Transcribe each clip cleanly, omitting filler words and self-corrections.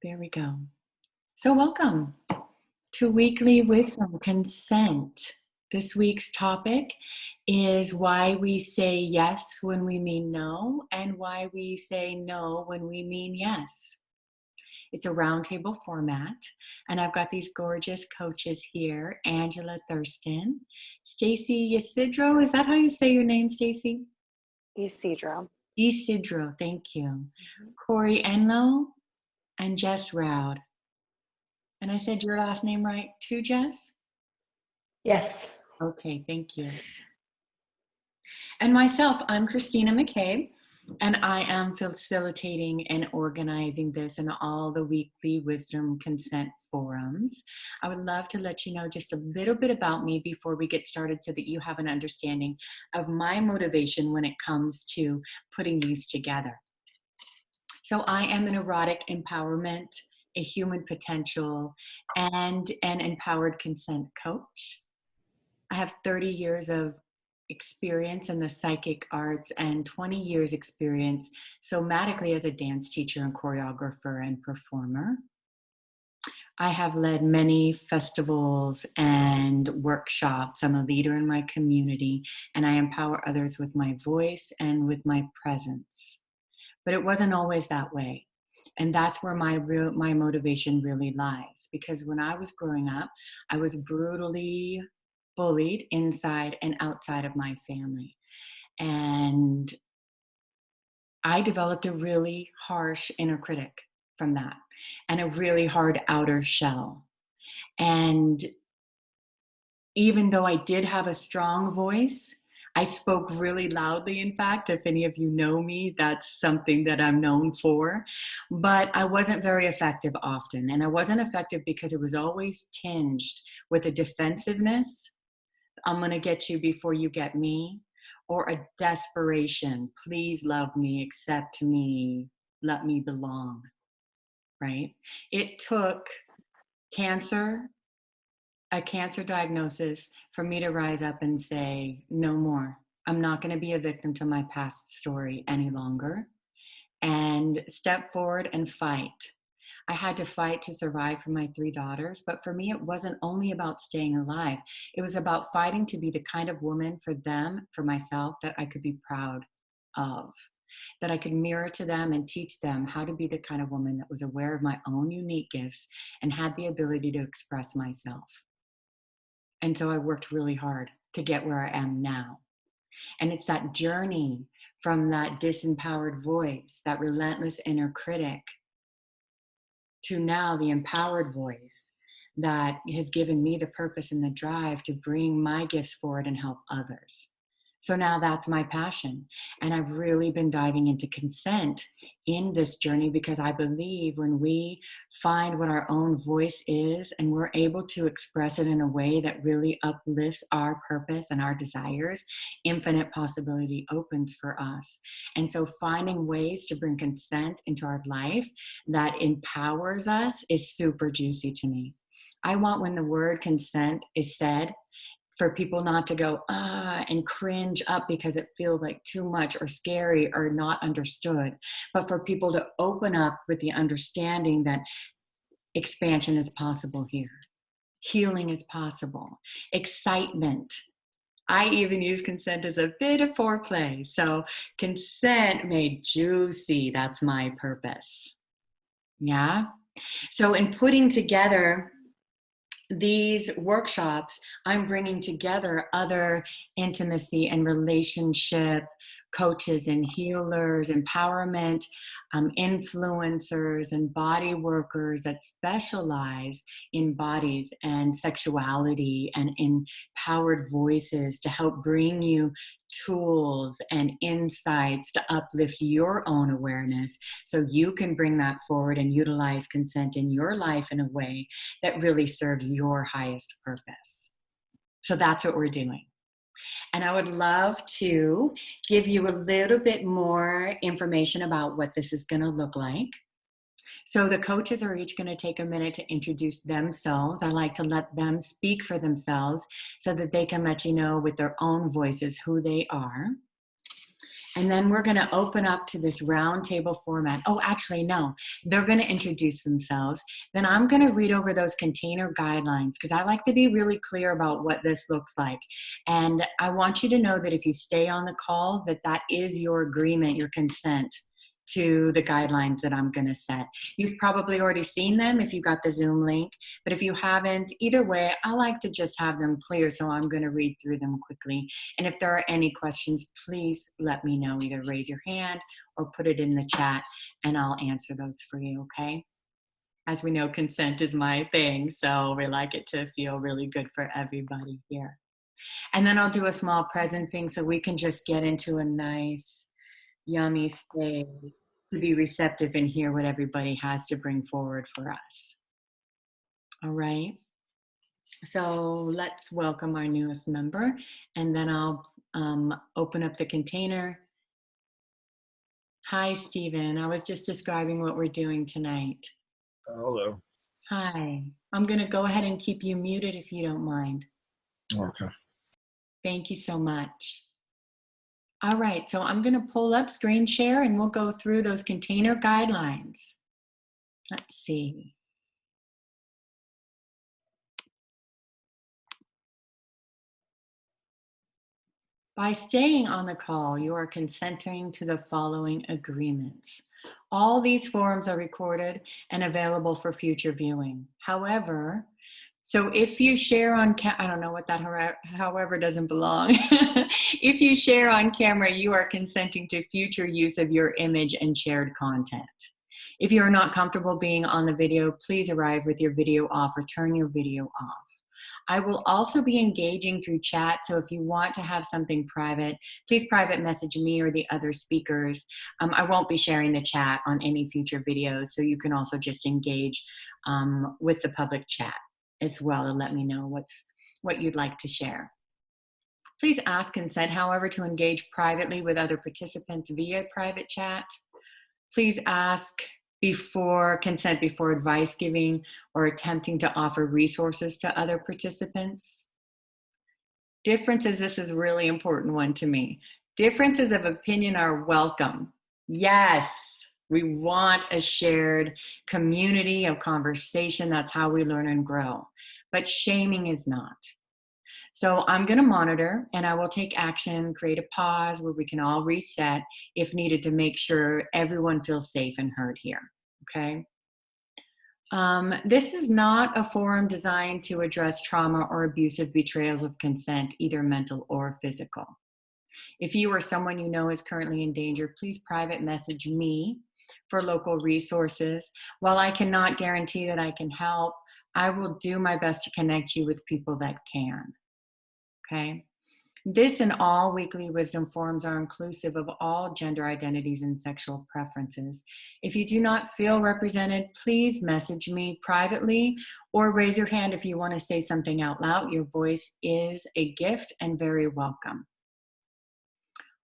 There we go. So welcome to Weekly Wisdom Consent. This week's topic is why we say yes when we mean no and why we say no when we mean yes. It's a roundtable format, and I've got these gorgeous coaches here, Angela Thurston, Stacie Ysidro. Is that how you say your name, Stacie? Ysidro. Ysidro, thank you. Coreyenloe and Jess. And I said your last name right too, Jess? Yes. Okay, thank you. And myself, I'm Christina McCabe, and I am facilitating and organizing this in all the weekly wisdom consent forums. I would love to let you know just a little bit about me before we get started so that you have an understanding of my motivation when it comes to putting these together. So I am an erotic empowerment, a human potential, and an empowered consent coach. I have 30 years of experience in the psychic arts and 20 years experience somatically as a dance teacher and choreographer and performer. I have led many festivals and workshops. I'm a leader in my community, and I empower others with my voice and with my presence. But it wasn't always that way. And that's where my motivation really lies. Because when I was growing up, I was brutally bullied inside and outside of my family. And I developed a really harsh inner critic from that and a really hard outer shell. And even though I did have a strong voice, I spoke really loudly. In fact, if any of you know me, that's something that I'm known for. But I wasn't very effective often. And I wasn't effective because it was always tinged with a defensiveness. I'm going to get you before you get me. Or a desperation. Please love me, accept me, let me belong. Right? It took a cancer diagnosis for me to rise up and say, no more. I'm not going to be a victim to my past story any longer. And step forward and fight. I had to fight to survive for my 3 daughters, but for me, it wasn't only about staying alive. It was about fighting to be the kind of woman for them, for myself, that I could be proud of, that I could mirror to them and teach them how to be the kind of woman that was aware of my own unique gifts and had the ability to express myself. And so I worked really hard to get where I am now. And it's that journey from that disempowered voice, that relentless inner critic, to now the empowered voice that has given me the purpose and the drive to bring my gifts forward and help others. So now that's my passion. And I've really been diving into consent in this journey because I believe when we find what our own voice is and we're able to express it in a way that really uplifts our purpose and our desires, infinite possibility opens for us. And so finding ways to bring consent into our life that empowers us is super juicy to me. I want when the word consent is said, for people not to go, and cringe up because it feels like too much or scary or not understood, but for people to open up with the understanding that expansion is possible here. Healing is possible. Excitement. I even use consent as a bit of foreplay. So consent made juicy. That's my purpose. Yeah. So in putting together these workshops, I'm bringing together other intimacy and relationship coaches and healers, empowerment, influencers and body workers that specialize in bodies and sexuality and empowered voices to help bring you tools and insights to uplift your own awareness so you can bring that forward and utilize consent in your life in a way that really serves your highest purpose. So that's what we're doing. And I would love to give you a little bit more information about what this is going to look like. So the coaches are each going to take a minute to introduce themselves. I like to let them speak for themselves so that they can let you know with their own voices who they are. And then we're going to open up to this round table format. Oh, actually, no. They're going to introduce themselves. Then I'm going to read over those container guidelines because I like to be really clear about what this looks like. And I want you to know that if you stay on the call, that is your agreement, your consent to the guidelines that I'm going to set. You've probably already seen them if you got the Zoom link, but if you haven't, either way, I like to just have them clear, so I'm going to read through them quickly. And if there are any questions, please let me know. Either raise your hand or put it in the chat, and I'll answer those for you, okay? As we know, consent is my thing, so we like it to feel really good for everybody here. And then I'll do a small presencing so we can just get into a nice yummy space to be receptive and hear what everybody has to bring forward for us. All right. So let's welcome our newest member, and then I'll open up the container. Hi, Stephen. I was just describing what we're doing tonight. Hello. Hi. I'm going to go ahead and keep you muted if you don't mind. Okay. Thank you so much. All right, so I'm going to pull up screen share and we'll go through those container guidelines. Let's see. By staying on the call, you are consenting to the following agreements. All these forums are recorded and available for future viewing. However, so if you share on I don't know what that however doesn't belong. If you share on camera, you are consenting to future use of your image and shared content. If you are not comfortable being on the video, please arrive with your video off or turn your video off. I will also be engaging through chat, so if you want to have something private, please private message me or the other speakers. I won't be sharing the chat on any future videos, so you can also just engage with the public chat as well and let me know what you'd like to share. Please ask consent, however, to engage privately with other participants via private chat. Please ask consent before advice giving or attempting to offer resources to other participants. Differences, this is a really important one to me. Differences of opinion are welcome. Yes, we want a shared community of conversation. That's how we learn and grow. But shaming is not. So I'm going to monitor and I will take action, create a pause where we can all reset if needed to make sure everyone feels safe and heard here. Okay. This is not a forum designed to address trauma or abusive betrayals of consent, either mental or physical. If you or someone you know is currently in danger, please private message me for local resources. While I cannot guarantee that I can help, I will do my best to connect you with people that can. Okay. This and all weekly wisdom forums are inclusive of all gender identities and sexual preferences. If you do not feel represented, please message me privately or raise your hand if you want to say something out loud. Your voice is a gift and very welcome.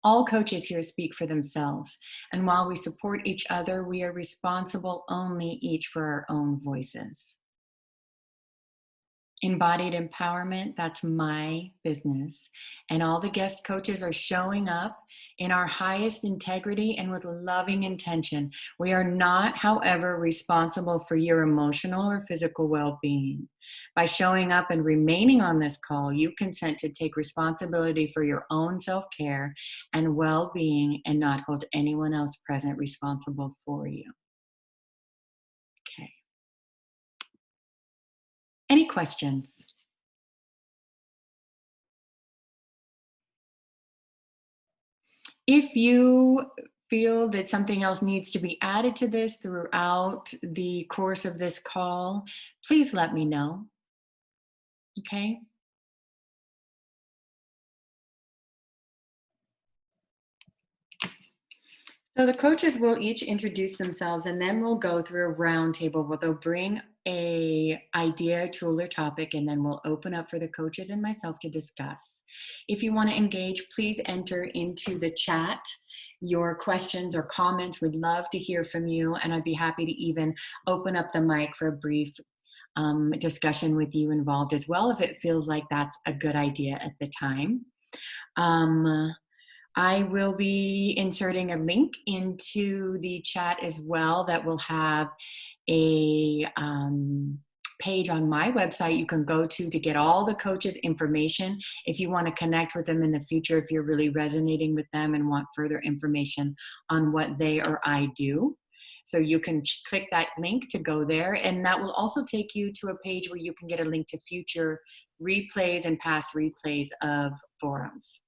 All coaches here speak for themselves, and while we support each other, we are responsible only each for our own voices. Embodied empowerment, that's my business. And all the guest coaches are showing up in our highest integrity and with loving intention. We are not, however, responsible for your emotional or physical well-being. By showing up and remaining on this call, you consent to take responsibility for your own self-care and well-being and not hold anyone else present responsible for you. Okay. Any questions? If you feel that something else needs to be added to this throughout the course of this call, please let me know. Okay? So the coaches will each introduce themselves and then we'll go through a round table where they'll bring a idea, tool, or topic, and then we'll open up for the coaches and myself to discuss. If you want to engage, please enter into the chat your questions or comments. We'd love to hear from you, and I'd be happy to even open up the mic for a brief discussion with you involved as well, if it feels like that's a good idea at the time. I will be inserting a link into the chat as well that will have a page on my website you can go to get all the coaches' information if you want to connect with them in the future, if you're really resonating with them and want further information on what they or I do. So you can click that link to go there, and that will also take you to a page where you can get a link to future replays and past replays of forums.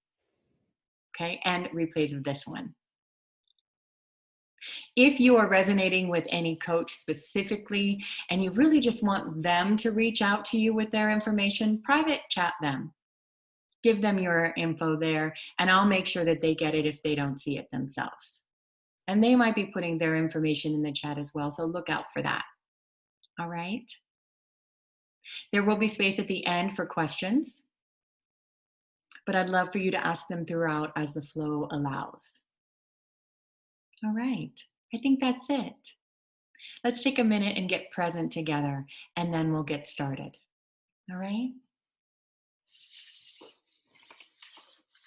Okay, and replays of this one. If you are resonating with any coach specifically and you really just want them to reach out to you with their information, private chat them. Give them your info there, and I'll make sure that they get it if they don't see it themselves. And they might be putting their information in the chat as well, so look out for that. All right? There will be space at the end for questions, but I'd love for you to ask them throughout as the flow allows. All right, I think that's it. Let's take a minute and get present together, and then we'll get started. All right?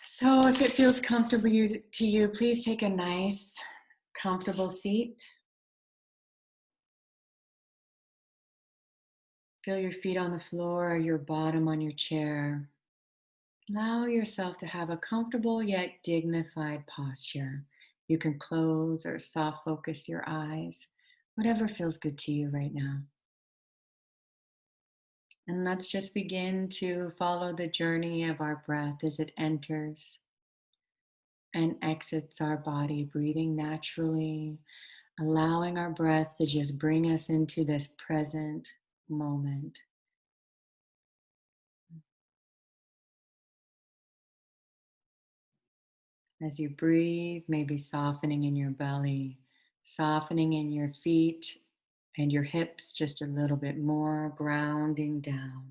So if it feels comfortable to you, please take a nice, comfortable seat. Feel your feet on the floor or your bottom on your chair. Allow yourself to have a comfortable yet dignified posture. You can close or soft focus your eyes, whatever feels good to you right now. And let's just begin to follow the journey of our breath as it enters and exits our body, breathing naturally, allowing our breath to just bring us into this present moment. As you breathe, maybe softening in your belly, softening in your feet and your hips just a little bit more, grounding down,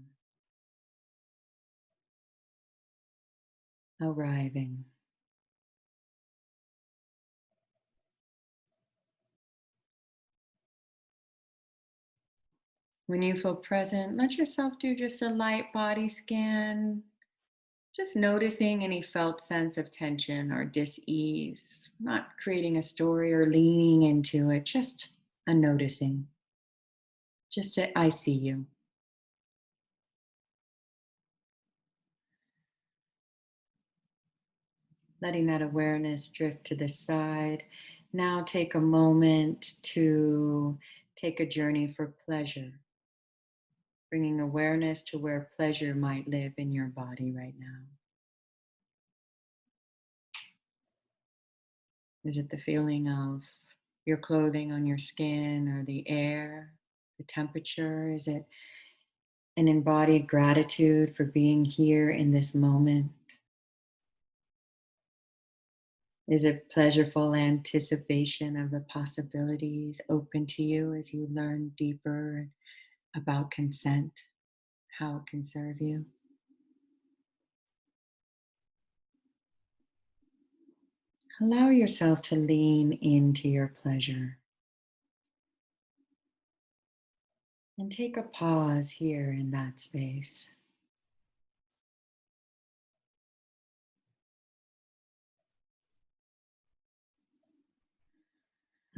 arriving. When you feel present, let yourself do just a light body scan, just noticing any felt sense of tension or dis-ease, not creating a story or leaning into it, just a noticing, just a I see you. Letting that awareness drift to the side. Now take a moment to take a journey for pleasure, bringing awareness to where pleasure might live in your body right now. Is it the feeling of your clothing on your skin or the air, the temperature? Is it an embodied gratitude for being here in this moment? Is it pleasureful anticipation of the possibilities open to you as you learn deeper about consent, how it can serve you? Allow yourself to lean into your pleasure. And take a pause here in that space.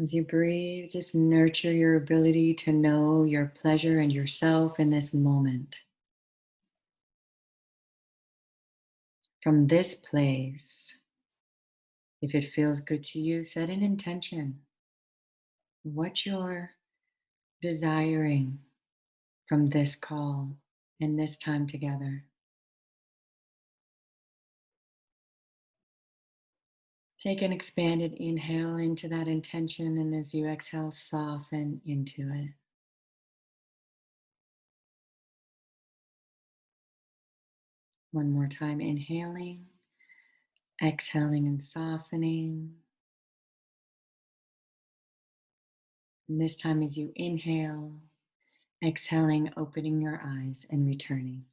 As you breathe, just nurture your ability to know your pleasure and yourself in this moment. From this place, if it feels good to you, set an intention. What you're desiring from this call and this time together. Take an expanded inhale into that intention, and as you exhale, soften into it. One more time, inhaling, exhaling and softening. And this time as you inhale, exhaling, opening your eyes and returning.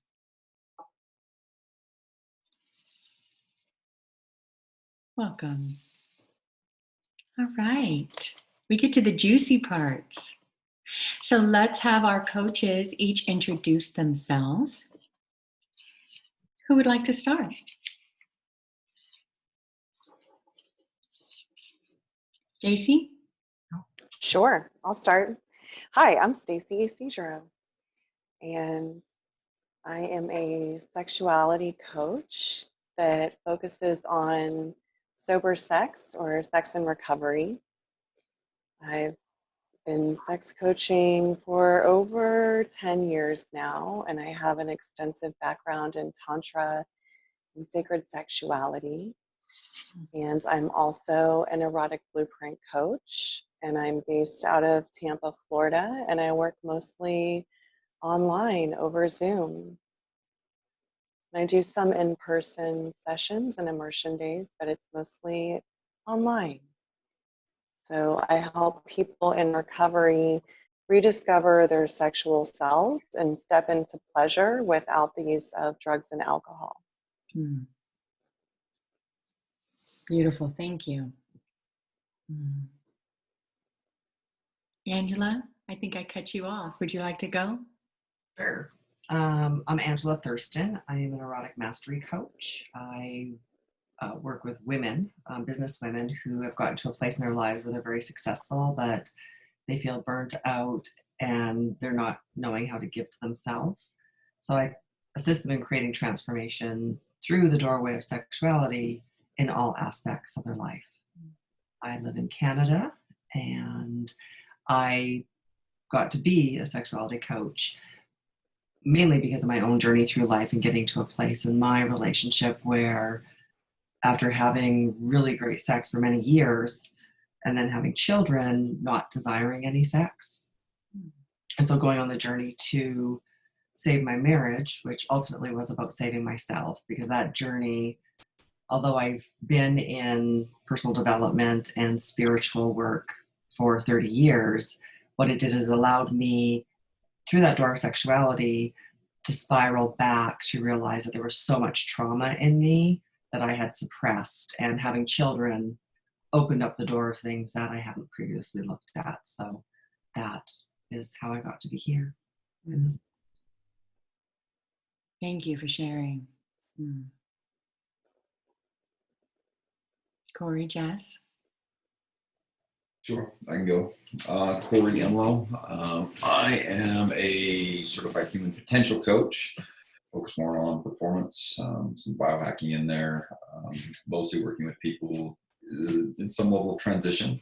Welcome. All right, we get to the juicy parts. So let's have our coaches each introduce themselves. Who would like to start? Stacie? Sure, I'll start. Hi, I'm Stacie ysidro, and I am a sexuality coach that focuses on sober sex or sex in recovery. I've been sex coaching for over 10 years now, and I have an extensive background in Tantra and sacred sexuality. And I'm also an erotic blueprint coach, and I'm based out of Tampa, Florida, and I work mostly online over Zoom. And I do some in-person sessions and immersion days, but it's mostly online. So I help people in recovery rediscover their sexual selves and step into pleasure without the use of drugs and alcohol. Beautiful, thank you. Angela, I think I cut you off. Would you like to go? Sure. I'm Angela Thurston. I am an erotic mastery coach. I work with women, business women who have gotten to a place in their lives where they're very successful, but they feel burnt out and they're not knowing how to give to themselves. So I assist them in creating transformation through the doorway of sexuality in all aspects of their life. I live in Canada, and I got to be a sexuality coach mainly because of my own journey through life and getting to a place in my relationship where, after having really great sex for many years and then having children, not desiring any sex. And so going on the journey to save my marriage, which ultimately was about saving myself, because that journey, although I've been in personal development and spiritual work for 30 years, what it did is allowed me, through that door of sexuality, to spiral back to realize that there was so much trauma in me that I had suppressed, and having children opened up the door of things that I hadn't previously looked at. So that is how I got to be here. Thank you for sharing. Corey, Jess? Sure, I can go. Coreyenloe. I am a certified human potential coach, focus more on performance, some biohacking in there, mostly working with people in some level of transition.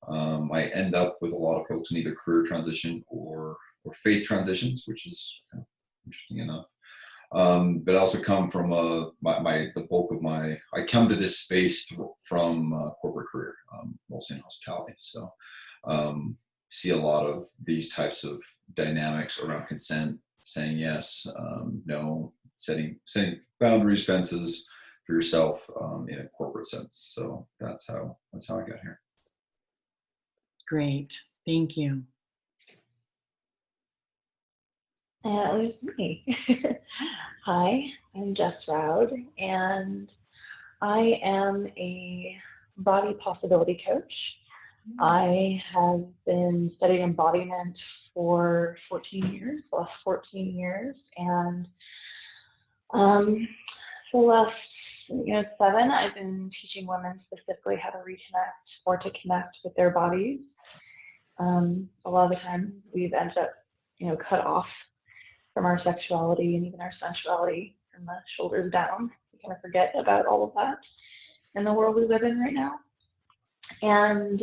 I end up with a lot of folks in either career transition or faith transitions, which is interesting enough. But I also come from the bulk of I come to this space from corporate career, mostly in hospitality. So see a lot of these types of dynamics around consent, saying yes, no, setting boundaries, fences for yourself in a corporate sense. So that's how I got here. Great, thank you. And it was me. Hi, I'm Jess Roud, and I am a body possibility coach. I have been studying embodiment for 14 years, the last 14 years, and for the last 7, I've been teaching women specifically how to reconnect or to connect with their bodies. A lot of the time we've ended up, cut off from our sexuality and even our sensuality from the shoulders down. We kind of forget about all of that in the world we live in right now. And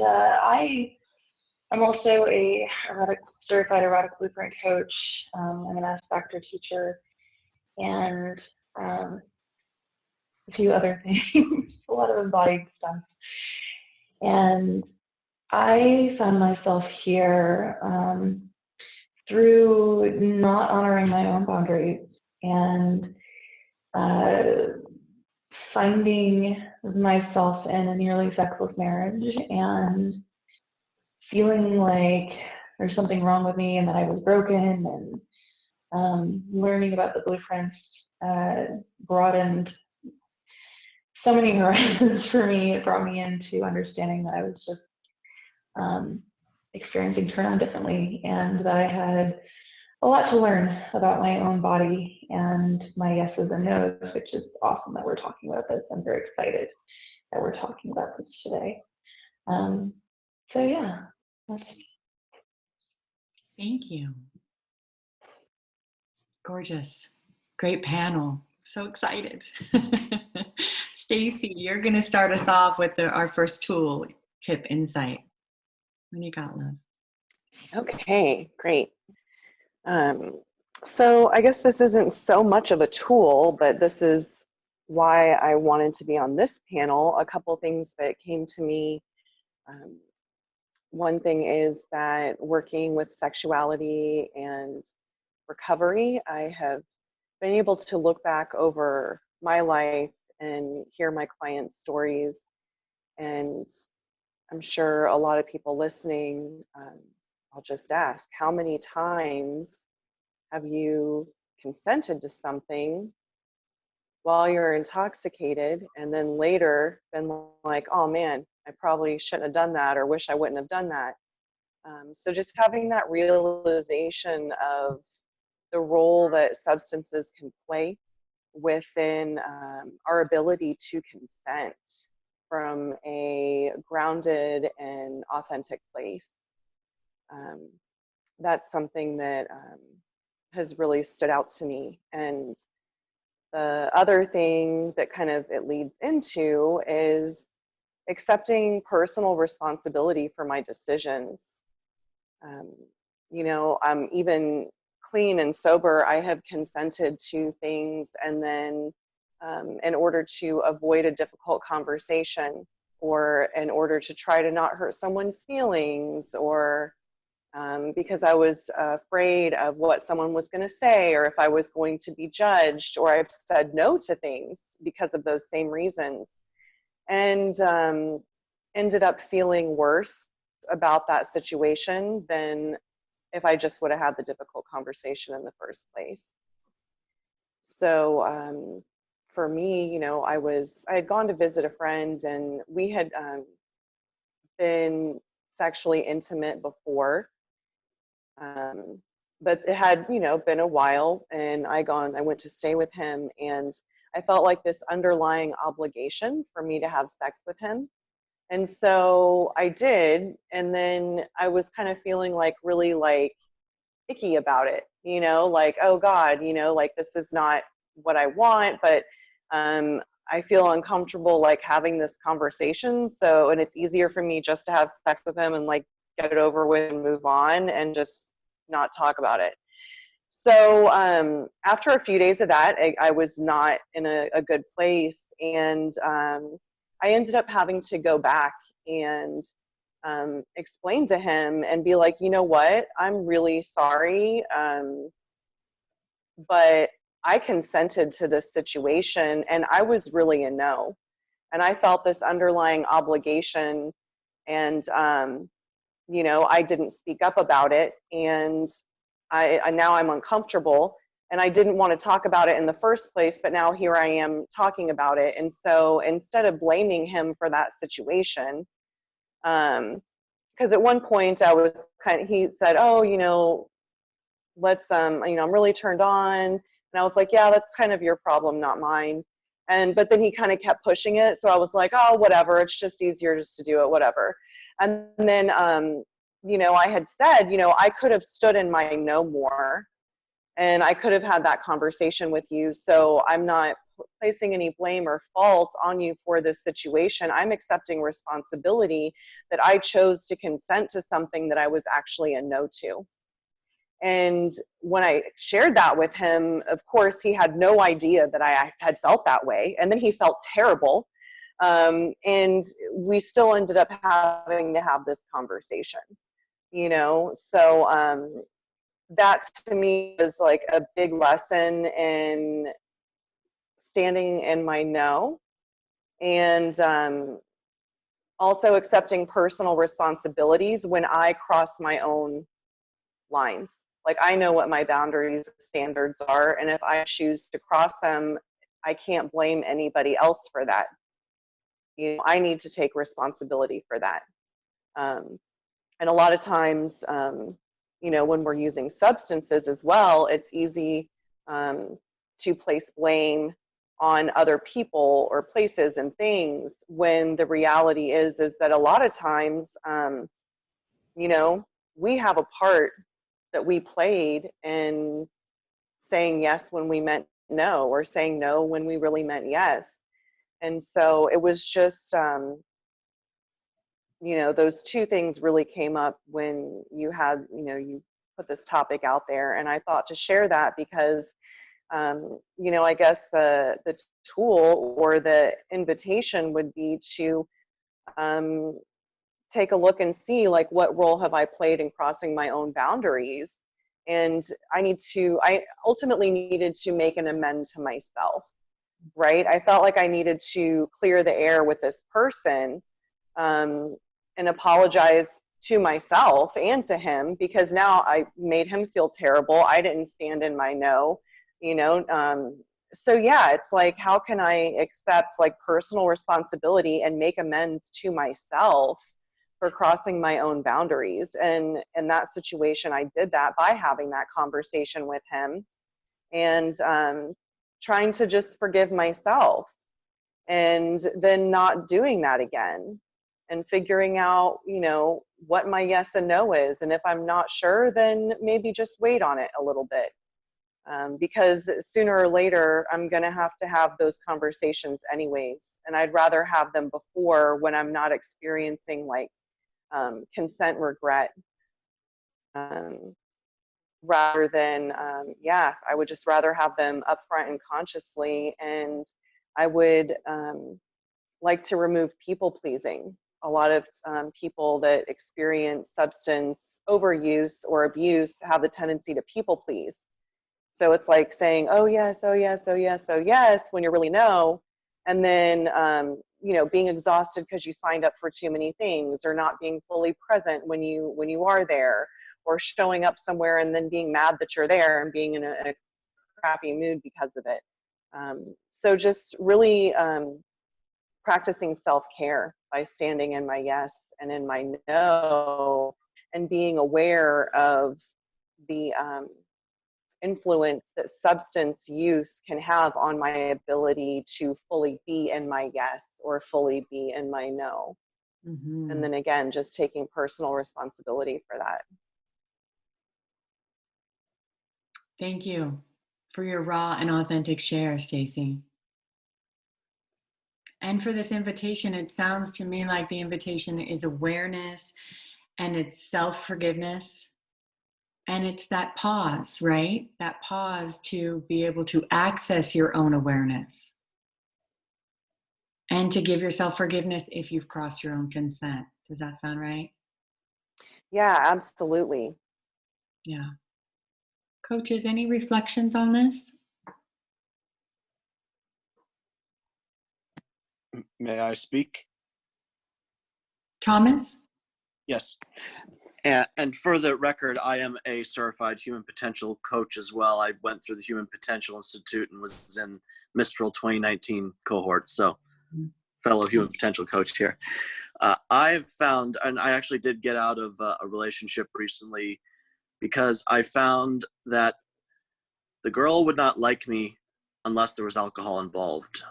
I'm also a certified erotic blueprint coach. I'm an Ask Factor teacher, and a few other things, a lot of embodied stuff. And I found myself here through not honoring my own boundaries and finding myself in a nearly sexless marriage and feeling like there's something wrong with me and that I was broken, and learning about the blueprints broadened so many horizons for me. It brought me into understanding that I was just experiencing turn on differently, and that I had a lot to learn about my own body and my yeses and nos, which is awesome that we're talking about this. I'm very excited that we're talking about this today. So yeah, that's Thank you. Gorgeous. Great panel. So excited. Stacie, you're going to start us off with our first tool, tip, insight. What do you got, love? okay. Great. So I guess this isn't so much of a tool, but this is why I wanted to be on this panel. A couple things that came to me. One thing is that working with sexuality and recovery, I have been able to look back over my life and hear my clients' stories. And I'm sure a lot of people listening, I'll just ask, how many times have you consented to something while you're intoxicated and then later been like, oh man, I probably shouldn't have done that, or wish I wouldn't have done that? So just having that realization of the role that substances can play within our ability to consent from a grounded and authentic place. That's something that has really stood out to me. And the other thing that kind of it leads into is accepting personal responsibility for my decisions. You know, I'm even clean and sober, I have consented to things, and then in order to avoid a difficult conversation, or in order to try to not hurt someone's feelings, or because I was afraid of what someone was going to say, or if I was going to be judged, or I've said no to things because of those same reasons, and ended up feeling worse about that situation than if I just would have had the difficult conversation in the first place. So for me, you know, I had gone to visit a friend, and we had been sexually intimate before, but it had, you know, been a while, and I went to stay with him, and I felt like this underlying obligation for me to have sex with him. And so I did, and then I was kind of feeling like really like icky about it, you know, like, oh God, you know, like this is not what I want, but I feel uncomfortable like having this conversation. So, and it's easier for me just to have sex with him and like get it over with and move on and just not talk about it. So after a few days of that, I was not in a good place, and I ended up having to go back and explain to him and be like, you know what, I'm really sorry, but I consented to this situation, and I was really a no. And I felt this underlying obligation, and you know, I didn't speak up about it, and now I'm uncomfortable, and I didn't want to talk about it in the first place, but now here I am talking about it. And so instead of blaming him for that situation, because at one point I was he said, oh, you know, let's, you know, I'm really turned on. And I was like, yeah, that's kind of your problem, not mine. But then he kind of kept pushing it. So I was like, oh, whatever. It's just easier just to do it, whatever. And then, you know, I had said, you know, I could have stood in my no more, and I could have had that conversation with you. So I'm not placing any blame or fault on you for this situation. I'm accepting responsibility that I chose to consent to something that I was actually a no to. And when I shared that with him, of course, he had no idea that I had felt that way. And then he felt terrible. And we still ended up having to have this conversation, you know? So that to me is like a big lesson in standing in my no, and also accepting personal responsibilities when I cross my own lines. Like, I know what my boundaries, standards are, and if I choose to cross them, I can't blame anybody else for that. You know, I need to take responsibility for that. And a lot of times, you know, when we're using substances as well, it's easy to place blame on other people or places and things, when the reality is that a lot of times, you know, we have a part that we played in saying yes when we meant no, or saying no when we really meant yes. And so it was just, you know, those two things really came up when you had, you know, you put this topic out there. And I thought to share that because, you know, I guess the tool or the invitation would be to take a look and see, like, what role have I played in crossing my own boundaries? And I ultimately needed to make an amend to myself, right? I felt like I needed to clear the air with this person, and apologize to myself and to him, because now I made him feel terrible. I didn't stand in my no, you know. So yeah, it's like, how can I accept like personal responsibility and make amends to myself for crossing my own boundaries? And in that situation, I did that by having that conversation with him, and trying to just forgive myself, and then not doing that again, and figuring out, you know, what my yes and no is. And if I'm not sure, then maybe just wait on it a little bit. Because sooner or later, I'm going to have those conversations anyways. And I'd rather have them before, when I'm not experiencing like consent regret, rather than, yeah, I would just rather have them upfront and consciously. And I would like to remove people pleasing. A lot of people that experience substance overuse or abuse have the tendency to people please. So it's like saying, oh yes, oh yes, oh yes, oh yes, when you're really no. And then, you know, being exhausted because you signed up for too many things, or not being fully present when you are there, or showing up somewhere and then being mad that you're there and being in a crappy mood because of it. So just really practicing self-care by standing in my yes and in my no, and being aware of the influence that substance use can have on my ability to fully be in my yes or fully be in my no. Mm-hmm. And then again, just taking personal responsibility for that. Thank you for your raw and authentic share, Stacie. And for this invitation, it sounds to me like the invitation is awareness, and it's self-forgiveness, and it's that pause, right? That pause to be able to access your own awareness, and to give yourself forgiveness if you've crossed your own consent. Does that sound right? Yeah, absolutely. Yeah. Coaches, any reflections on this? May I speak? Thomas? Yes. And for the record, I am a certified human potential coach as well. I went through the Human Potential Institute and was in Mistral 2019 cohort. So fellow human potential coach here. I've found, and I actually did get out of a relationship recently because I found that the girl would not like me unless there was alcohol involved.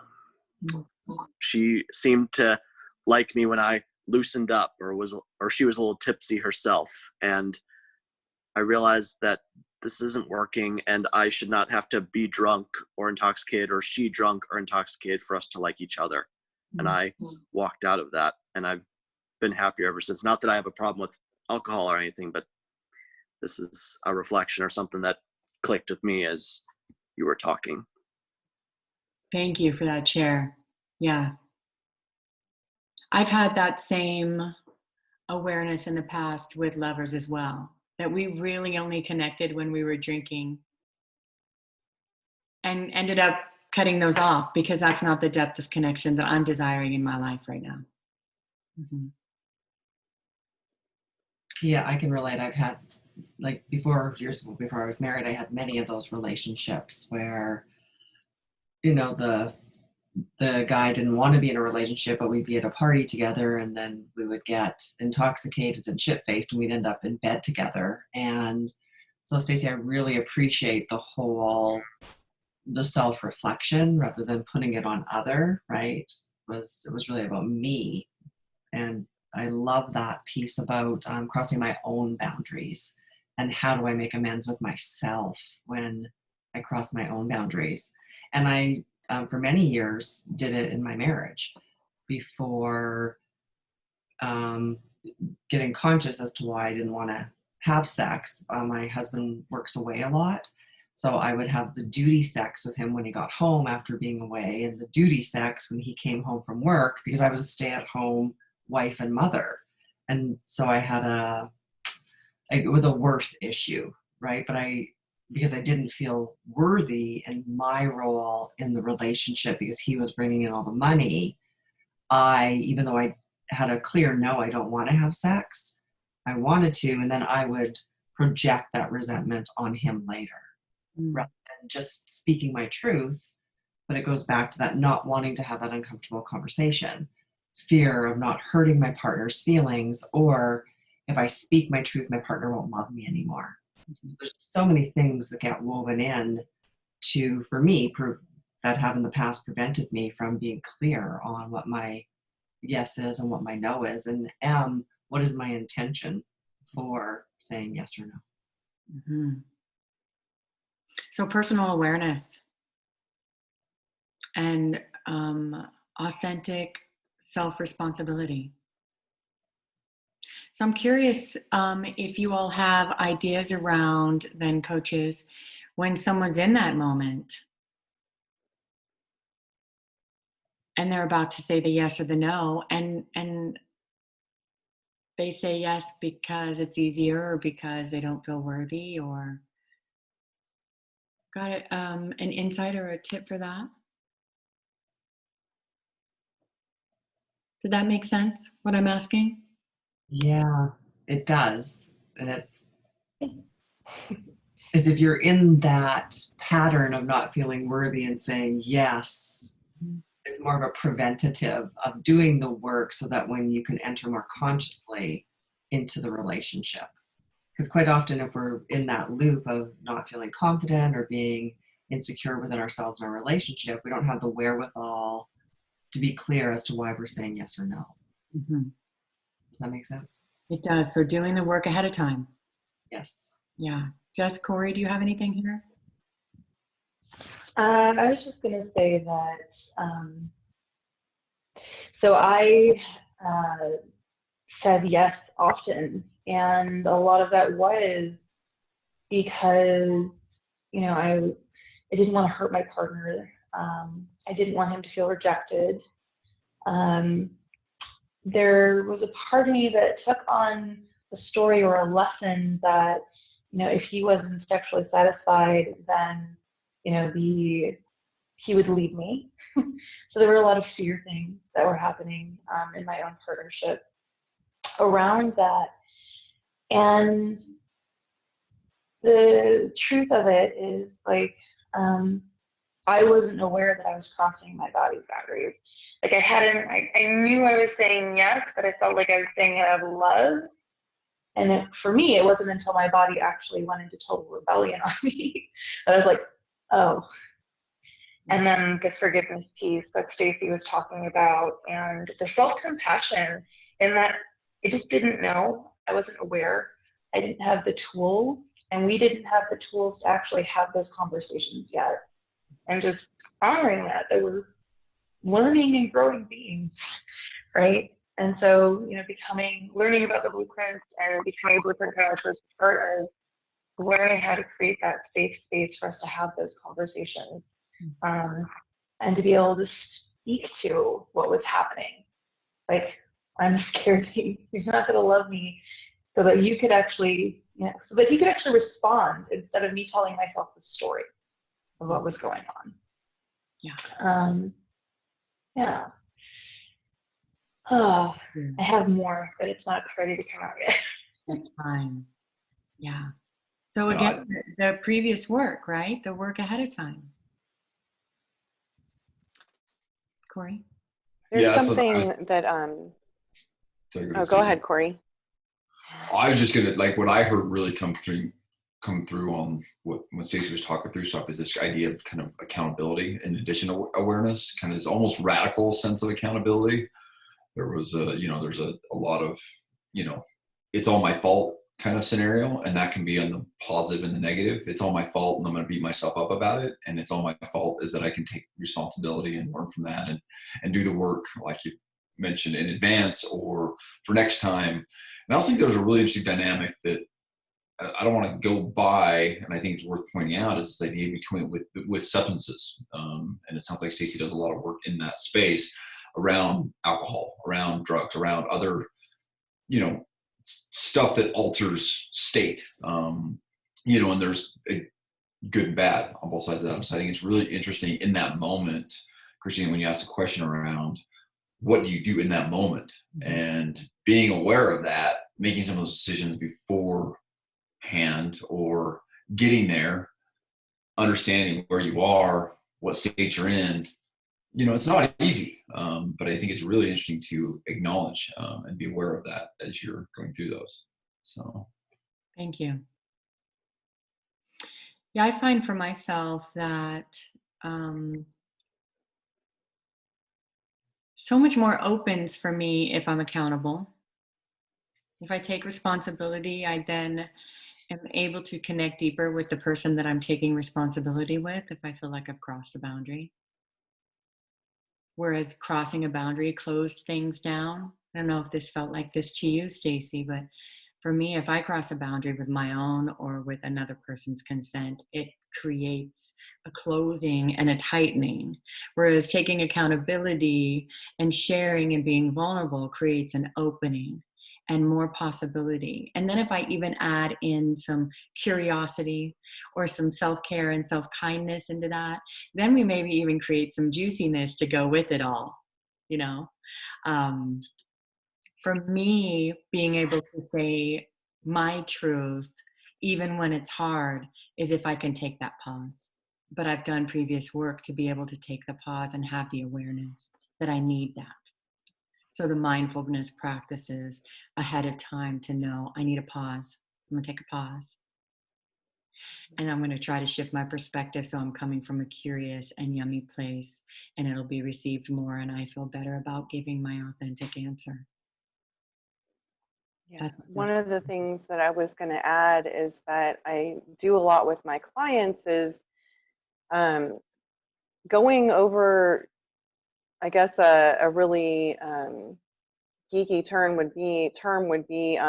She seemed to like me when I loosened up, or she was a little tipsy herself, and I realized that this isn't working, and I should not have to be drunk or intoxicated, or she drunk or intoxicated, for us to like each other. And I walked out of that, and I've been happier ever since. Not that I have a problem with alcohol or anything, but this is a reflection or something that clicked with me as you were talking. Thank you for that share. Yeah. I've had that same awareness in the past with lovers as well, that we really only connected when we were drinking, and ended up cutting those off because that's not the depth of connection that I'm desiring in my life right now. Mm-hmm. Yeah, I can relate. I've had, like, years before I was married, I had many of those relationships where, you know, the guy didn't want to be in a relationship, but we'd be at a party together, and then we would get intoxicated and shit-faced, and we'd end up in bed together. And so, Stacie, I really appreciate the whole the self-reflection rather than putting it on other, right? It was really about me. And I love that piece about crossing my own boundaries and how do I make amends with myself when I cross my own boundaries. And I, for many years, did it in my marriage before getting conscious as to why I didn't want to have sex. My husband works away a lot. So I would have the duty sex with him when he got home after being away, and the duty sex when he came home from work, because I was a stay-at-home wife and mother. And so I had it was a worth issue, right? But because I didn't feel worthy in my role in the relationship because he was bringing in all the money, even though I had a clear no, I don't want to have sex, I wanted to, and then I would project that resentment on him later. Rather than just speaking my truth. But it goes back to that not wanting to have that uncomfortable conversation. It's fear of not hurting my partner's feelings, or if I speak my truth, my partner won't love me anymore. There's so many things that get woven in to, for me, that have in the past prevented me from being clear on what my yes is and what my no is, and what is my intention for saying yes or no. Mm-hmm. So personal awareness and authentic self-responsibility. So I'm curious if you all have ideas around, then coaches, when someone's in that moment and they're about to say the yes or the no, and they say yes because it's easier or because they don't feel worthy, or got it, an insight or a tip for that? Did that make sense, what I'm asking? Yeah, it does. And it's as if you're in that pattern of not feeling worthy and saying yes, it's more of a preventative of doing the work so that when you can enter more consciously into the relationship. Because quite often if we're in that loop of not feeling confident or being insecure within ourselves in our relationship, we don't have the wherewithal to be clear as to why we're saying yes or no. Mm-hmm. Does that make sense? It does. So doing the work ahead of time. Yes. Yeah. Jess, Corey, do you have anything here? I was just going to say that, so I said yes often, and a lot of that was because, you know, I didn't want to hurt my partner. I didn't want him to feel rejected. There was a part of me that took on a story or a lesson that, you know, if he wasn't sexually satisfied, then, you know, he would leave me. So there were a lot of fear things that were happening in my own partnership around that. And the truth of it is, like, I wasn't aware that I was crossing my body's boundaries. Like I knew I was saying yes, but I felt like I was saying it out of love. And for me, it wasn't until my body actually went into total rebellion on me that I was like, oh. And then the forgiveness piece that Stacie was talking about, and the self-compassion, in that I just didn't know. I wasn't aware. I didn't have the tools, and we didn't have the tools to actually have those conversations yet. And just honoring that we're learning and growing beings, right? And so, you know, learning about the blueprints and becoming blueprint coach was part of learning how to create that safe space for us to have those conversations, and to be able to speak to what was happening. Like, I'm scared you're not going to love me, so that you could actually, you know, so that he could actually respond instead of me telling myself the story of what was going on. Yeah. Yeah. Oh, I have more, but it's not ready to come out yet. That's fine. Yeah. So again, the previous work, right? The work ahead of time. Corey? There's Yeah, something that, sorry, go ahead, Corey. I was just gonna, like, what I heard really come come through on when Stacie was talking through stuff is this idea of kind of accountability in addition to awareness, kind of this almost radical sense of accountability. There was there's a lot of, it's all my fault kind of scenario, and that can be on the positive and the negative. It's all my fault and I'm going to beat myself up about it, and it's all my fault is that I can take responsibility and learn from that and do the work like you mentioned in advance or for next time. And I also think there's a really interesting dynamic that I don't want to go by, and I think it's worth pointing out, is this idea between with substances, and it sounds like Stacie does a lot of work in that space around alcohol, around drugs, around other stuff that alters state, and there's a good and bad on both sides of that. So I think it's really interesting in that moment, Christina, when you ask the question around what do you do in that moment, and being aware of that, making some of those decisions beforehand or getting there, understanding where you are, what state you're in. It's not easy, but I think it's really interesting to acknowledge and be aware of that as you're going through those. So, Thank you. Yeah, I find for myself that so much more opens for me if I'm accountable. If I take responsibility, I then am able to connect deeper with the person that I'm taking responsibility with if I feel like I've crossed a boundary. Whereas crossing a boundary closed things down. I don't know if this felt like this to you, Stacie, but for me, if I cross a boundary with my own or with another person's consent, it creates a closing and a tightening. Whereas taking accountability and sharing and being vulnerable creates an opening and more possibility. And then if I even add in some curiosity or some self-care and self-kindness into that, then we maybe even create some juiciness to go with it all, For me, being able to say my truth, even when it's hard, is if I can take that pause. But I've done previous work to be able to take the pause and have the awareness that I need that. So the mindfulness practices ahead of time to know I need a pause. I'm gonna take a pause. And I'm gonna try to shift my perspective so I'm coming from a curious and yummy place, and it'll be received more, and I feel better about giving my authentic answer. Yeah. One of the things that I was going to add is that I do a lot with my clients is going over, I guess, a really geeky term would be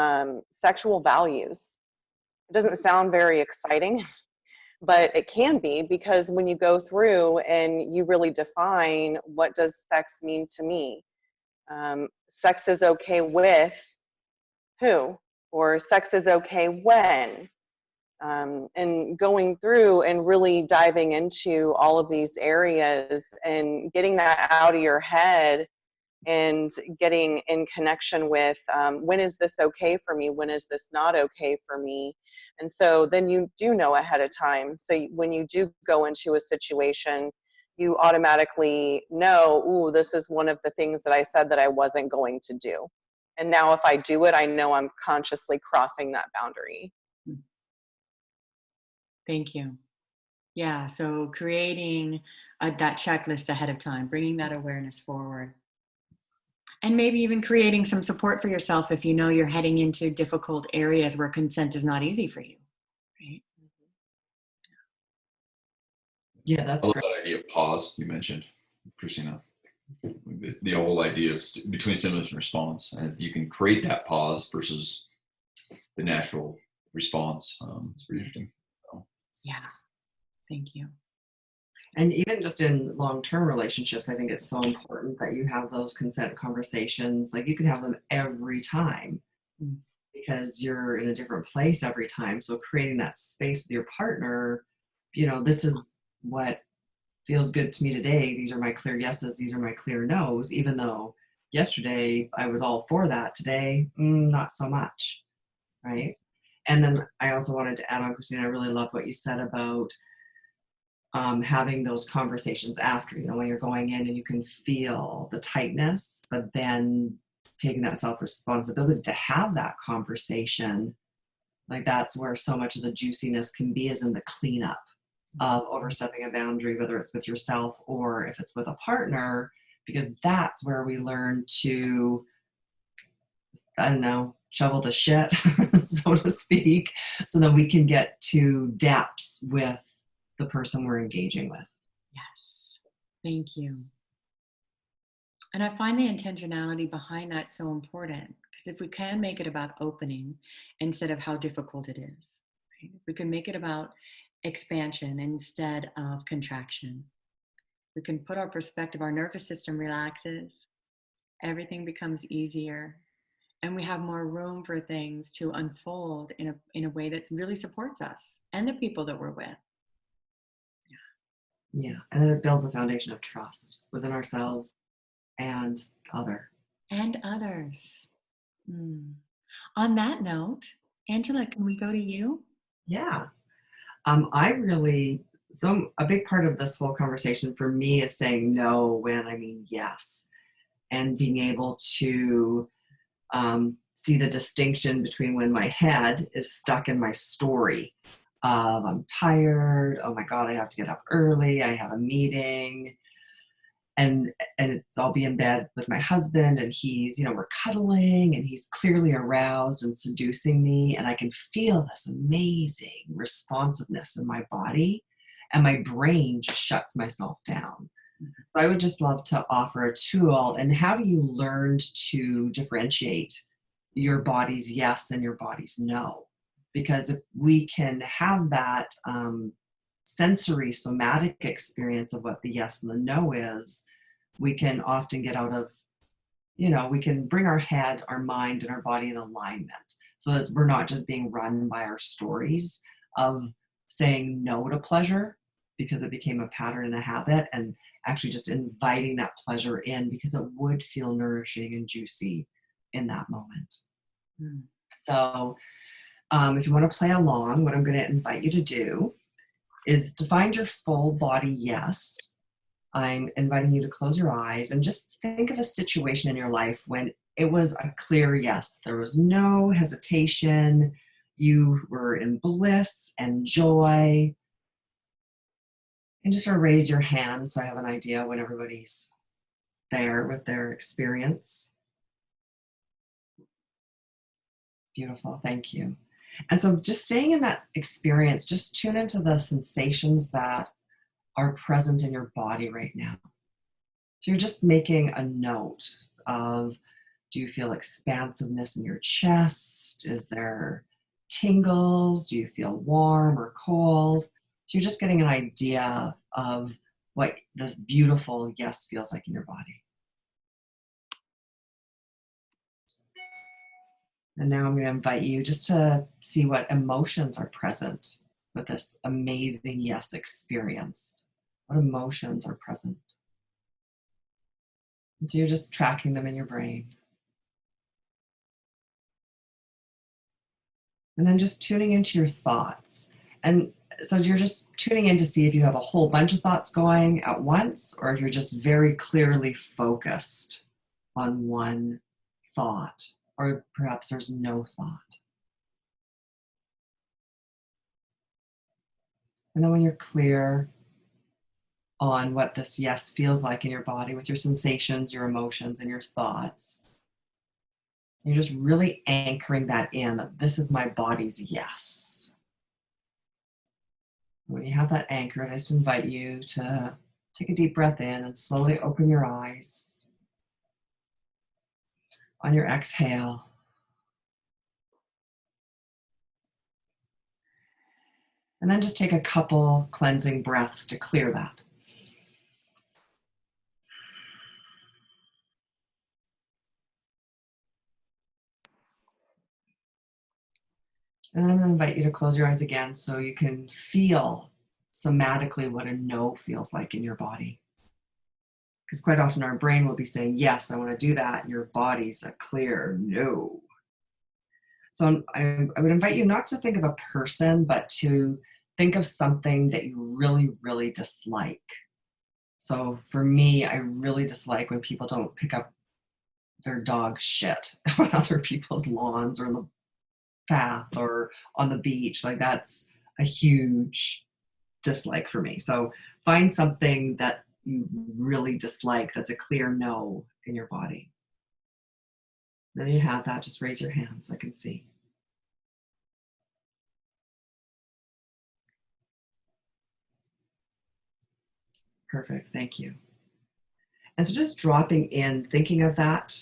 sexual values. It doesn't sound very exciting, but it can be, because when you go through and you really define what does sex mean to me, sex is okay with who, or sex is okay when, and going through and really diving into all of these areas and getting that out of your head and getting in connection with when is this okay for me, when is this not okay for me. And so then you do know ahead of time, so when you do go into a situation, you automatically know, ooh, this is one of the things that I said that I wasn't going to do. And now if I do it, I know I'm consciously crossing that boundary. Thank you. Yeah, so creating that checklist ahead of time, bringing that awareness forward. And maybe even creating some support for yourself if you know you're heading into difficult areas where consent is not easy for you, right? Yeah, that's I love great. that idea of pause you mentioned, Christina. The whole idea of between stimulus and response, and you can create that pause versus the natural response. It's pretty interesting. So. Yeah, thank you. And even just in long-term relationships, I think it's so important that you have those consent conversations. Like, you can have them every time because you're in a different place every time. So creating that space with your partner, this is what feels good to me today. These are my clear yeses. These are my clear nos, even though yesterday I was all for that. Today, not so much, right? And then I also wanted to add on, Christina, I really love what you said about having those conversations after, when you're going in and you can feel the tightness, but then taking that self-responsibility to have that conversation Like that's where so much of the juiciness can be, is in the cleanup of overstepping a boundary, whether it's with yourself or if it's with a partner, because that's where we learn to, I don't know, shovel the shit, so to speak, so that we can get to depths with the person we're engaging with. Yes. Thank you. And I find the intentionality behind that so important, because if we can make it about opening instead of how difficult it is, right? If we can make it about expansion instead of contraction, we can put our perspective, our nervous system relaxes, everything becomes easier, and we have more room for things to unfold in a way that really supports us and the people that we're with. Yeah, and then it builds a foundation of trust within ourselves and other. And others. On that note, Angela, can we go to you? Yeah. So a big part of this whole conversation for me is saying no when I mean yes, and being able to see the distinction between when my head is stuck in my story of I'm tired, oh my God, I have to get up early, I have a meeting, and I'll be in bed with my husband and he's, we're cuddling and he's clearly aroused and seducing me, and I can feel this amazing responsiveness in my body, and my brain just shuts myself down. So I would just love to offer a tool. And how do you learn to differentiate your body's yes and your body's no? Because if we can have that sensory somatic experience of what the yes and the no is, we can often get out of, we can bring our head, our mind, and our body in alignment, so that we're not just being run by our stories of saying no to pleasure because it became a pattern and a habit, and actually just inviting that pleasure in because it would feel nourishing and juicy in that moment. So if you want to play along, what I'm going to invite you to do is to find your full body yes. I'm inviting you to close your eyes and just think of a situation in your life when it was a clear yes. There was no hesitation. You were in bliss and joy. And just sort of raise your hand so I have an idea when everybody's there with their experience. Beautiful, thank you. And so just staying in that experience, just tune into the sensations that are present in your body right now. So you're just making a note of, do you feel expansiveness in your chest? Is there tingles? Do you feel warm or cold? So you're just getting an idea of what this beautiful yes feels like in your body. And now I'm going to invite you just to see what emotions are present with this amazing yes experience. What emotions are present? And so you're just tracking them in your brain. And then just tuning into your thoughts. And so you're just tuning in to see if you have a whole bunch of thoughts going at once, or if you're just very clearly focused on one thought, or perhaps there's no thought. And then when you're clear on what this yes feels like in your body with your sensations, your emotions, and your thoughts, you're just really anchoring that in, that this is my body's yes. When you have that anchor, I just invite you to take a deep breath in and slowly open your eyes. On your exhale, and then just take a couple cleansing breaths to clear that. And then I'm going to invite you to close your eyes again so you can feel somatically what a no feels like in your body. Because quite often our brain will be saying, yes, I want to do that. And your body's a clear no. So I would invite you not to think of a person, but to think of something that you really, really dislike. So for me, I really dislike when people don't pick up their dog's shit on other people's lawns or path or on the beach. Like that's a huge dislike for me. So find something that you really dislike that's a clear no in your body. Then you have that, just raise your hand so I can see. Perfect, thank you. And so just dropping in, thinking of that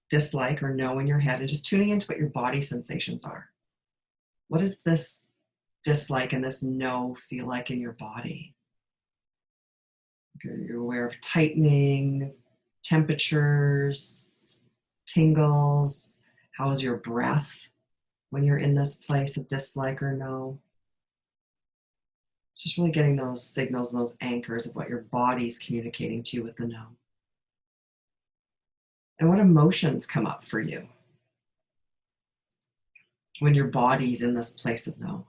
dislike or no in your head and just tuning into what your body sensations are. What does this dislike and this no feel like in your body? You're aware of tightening, temperatures, tingles. How is your breath when you're in this place of dislike or no? Just really getting those signals and those anchors of what your body's communicating to you with the no. And what emotions come up for you when your body's in this place of no?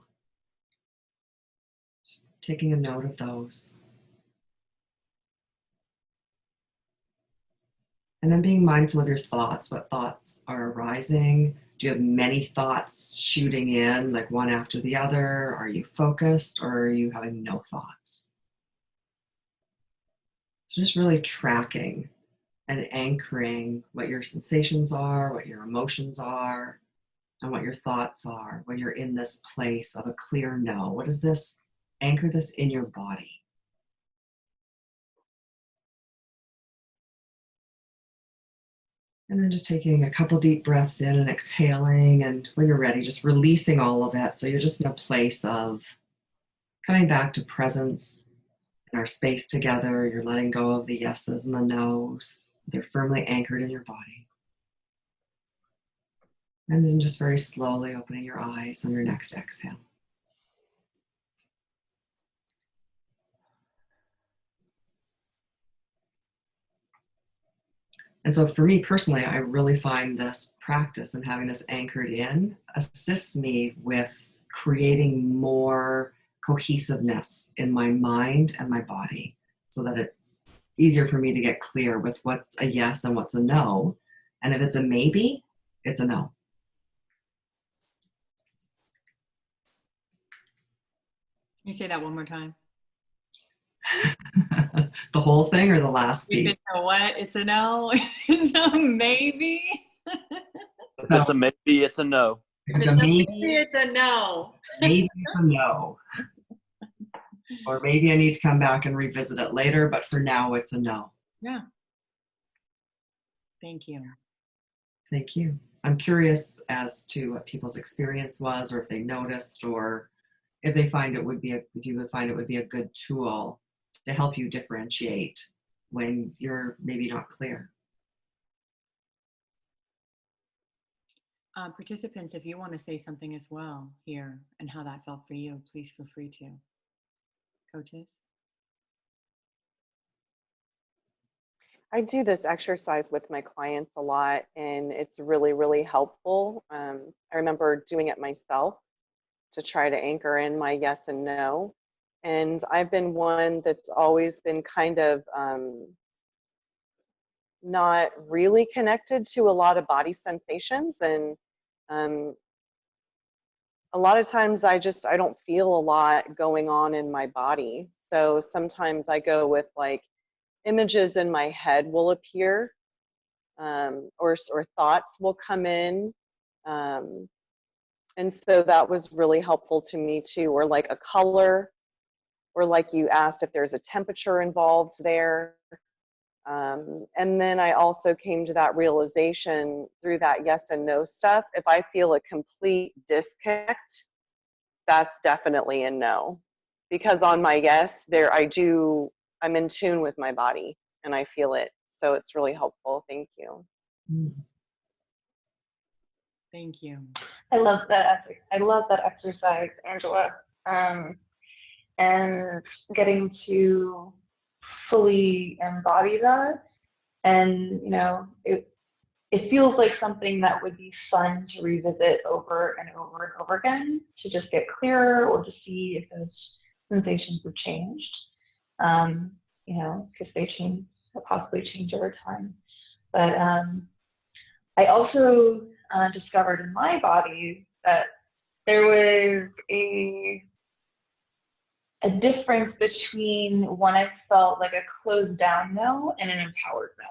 Just taking a note of those. And then being mindful of your thoughts. What thoughts are arising? Do you have many thoughts shooting in, like one after the other? Are you focused or are you having no thoughts? So just really tracking and anchoring what your sensations are, what your emotions are, and what your thoughts are when you're in this place of a clear no. What is this? Anchor this in your body. And then just taking a couple deep breaths in and exhaling, and when you're ready, just releasing all of it. So you're just in a place of coming back to presence in our space together. You're letting go of the yeses and the nos. They're firmly anchored in your body. And then just very slowly opening your eyes on your next exhale. And so for me personally, I really find this practice and having this anchored in assists me with creating more cohesiveness in my mind and my body so that it's easier for me to get clear with what's a yes and what's a no. And if it's a maybe, it's a no. Can you say that one more time? The whole thing or the last If piece? it's a what, it's a no. It's a maybe. If it's a maybe, it's a no. If it's a maybe, It's a no. maybe it's a no. Or maybe I need to come back and revisit it later, but for now it's a no. Yeah. Thank you. Thank you. I'm curious as to what people's experience was, or if they noticed, or if they find it would be if you would find it would be a good tool to help you differentiate when you're maybe not clear. Participants, if you want to say something as well here and how that felt for you, please feel free to. Coaches? I do this exercise with my clients a lot, and it's really, really helpful. I remember doing it myself to try to anchor in my yes and no. And I've been one that's always been kind of not really connected to a lot of body sensations. And a lot of times I don't feel a lot going on in my body. So sometimes I go with like images in my head will appear, or thoughts will come in. And so that was really helpful to me too, or like a color, or like you asked if there's a temperature involved there. And then I also came to that realization through that yes and no stuff. If I feel a complete disconnect, that's definitely a no. Because on my yes, I'm in tune with my body and I feel it. So it's really helpful. Thank you. Thank you. I love that exercise, Angela. And getting to fully embody that, and it feels like something that would be fun to revisit over and over and over again to just get clearer or to see if those sensations have changed. Because they possibly change over time. But I also discovered in my body that there was a difference between when I felt like a closed down no and an empowered no.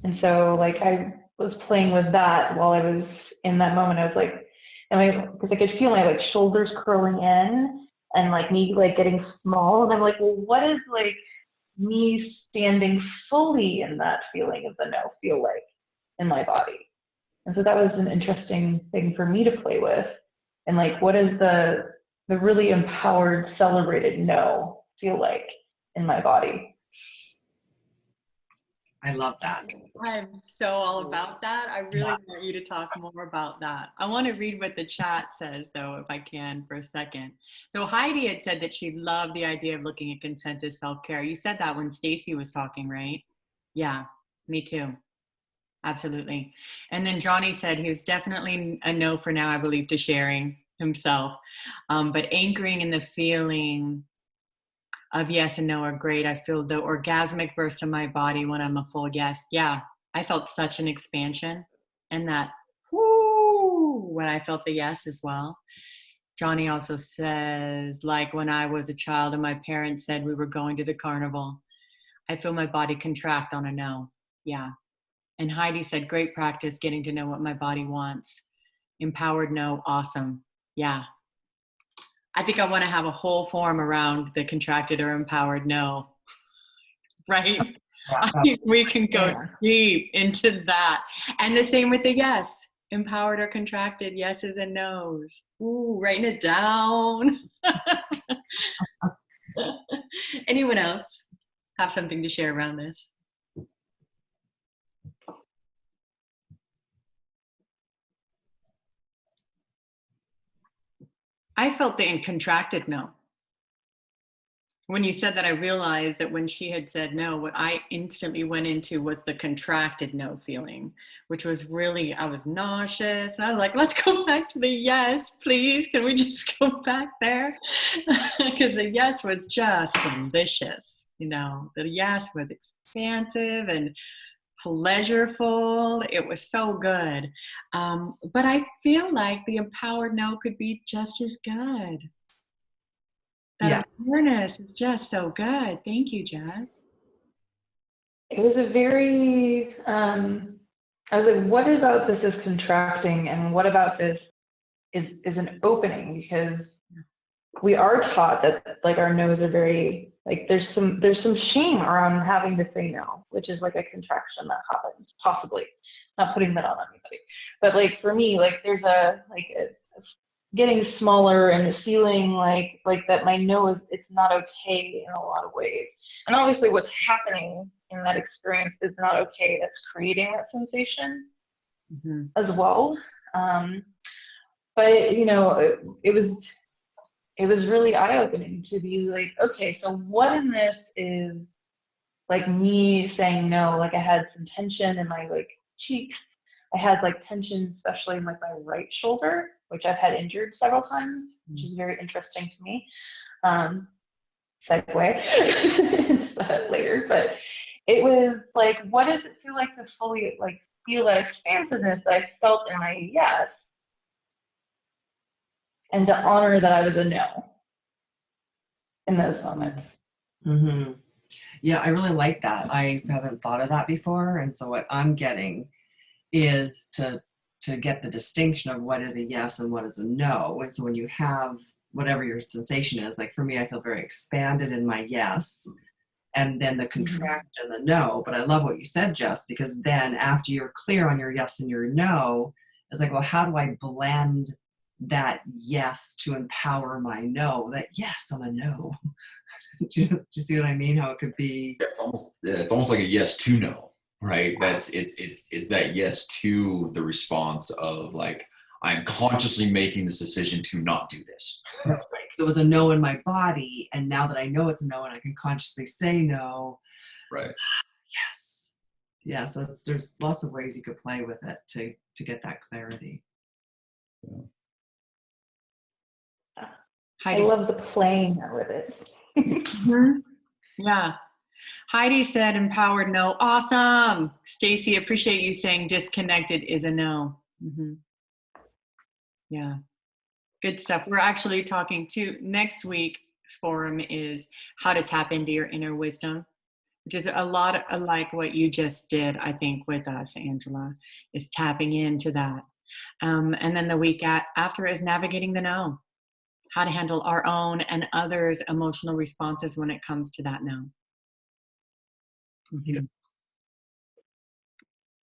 And so like I was playing with that while I was in that moment. I was like, because I could feel my like shoulders curling in and like me like getting small. And I'm like, well, what is like me standing fully in that feeling of the no feel like in my body? And so that was an interesting thing for me to play with. And like, what is the really empowered, celebrated no feel like in my body? I love that. I'm so all about that. I really want you to talk more about that. I want to read what the chat says, though, if I can, for a second. So Heidi had said that she loved the idea of looking at consent as self-care. You said that when Stacie was talking, right? Yeah, me too. Absolutely. And then Johnny said he was definitely a no for now, I believe, to sharing himself. But anchoring in the feeling of yes and no are great. I feel the orgasmic burst in my body when I'm a full yes. Yeah, I felt such an expansion and that whoo when I felt the yes as well. Johnny also says, like when I was a child and my parents said we were going to the carnival, I feel my body contract on a no. Yeah. And Heidi said, great practice getting to know what my body wants. Empowered no, awesome. Yeah. I think I want to have a whole forum around the contracted or empowered no, right? I think we can go deep into that. And the same with the yes, empowered or contracted yeses and nos. Ooh, writing it down. Anyone else have something to share around this? I felt the contracted no. When you said that, I realized that when she had said no, what I instantly went into was the contracted no feeling, which was really, I was nauseous. And I was like, let's go back to the yes, please. Can we just go back there? Because the yes was just delicious. You know, the yes was expansive and pleasureful. It was so good. But I feel like the empowered no could be just as good. That awareness is just so good. Thank you, Jess. It was a very, I was like, what about this is contracting and what about this is an opening? Because we are taught that like our no's are very, like there's some shame around having to say no, which is like a contraction that happens, possibly. Not putting that on anybody. But like for me, like there's a getting smaller and feeling like that my no is, it's not okay in a lot of ways. And obviously what's happening in that experience is not okay. That's creating that sensation as well. But you know, it was really eye-opening to be like, okay, so what in this is like me saying no? Like I had some tension in my like cheeks. I had like tension, especially in like my right shoulder, which I've had injured several times, which is very interesting to me. Segue later, but it was like, what does it feel like to fully like feel that expansiveness that I felt in my yes, and to honor that I was a no in those moments. Mm-hmm. Yeah, I really like that. I haven't thought of that before, and so what I'm getting is to get the distinction of what is a yes and what is a no. And so when you have whatever your sensation is, like for me, I feel very expanded in my yes, and then the contract and the no. But I love what you said, Jess, because then after you're clear on your yes and your no, it's like, well, how do I blend that yes to empower my no? That yes, I'm a no. do you see what I mean? How it could be. It's almost like a yes to no. Right. It's that yes to the response of like, I'm consciously making this decision to not do this. That's right. Because it was a no in my body. And now that I know it's a no and I can consciously say no. Right. Yes. Yeah. So there's lots of ways you could play with it to get that clarity. Yeah. I love the playing with it. Yeah. Heidi said empowered no. Awesome. Stacie, appreciate you saying disconnected is a no. Yeah. Good stuff. We're actually talking to next week's forum is how to tap into your inner wisdom, which is a lot like what you just did, I think, with us, Angela, is tapping into that. And then the week after is navigating the no, how to handle our own and others' emotional responses when it comes to that no. Mm-hmm.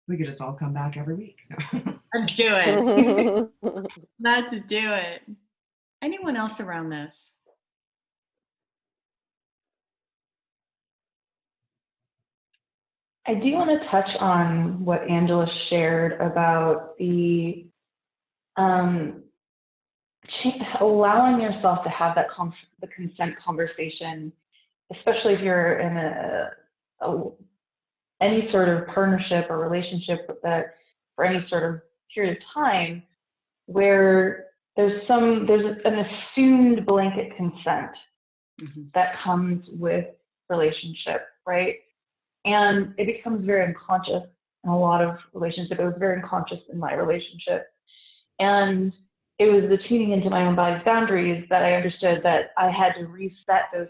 We could just all come back every week. Let's do it. Let's do it. Anyone else around this? I do want to touch on what Angela shared about the allowing yourself to have that the consent conversation, especially if you're in any sort of partnership or relationship that for any sort of period of time where there's an assumed blanket consent that comes with relationship, right? And it becomes very unconscious in a lot of relationships. It was very unconscious in my relationship. And it was the tuning into my own body's boundaries that I understood that I had to reset those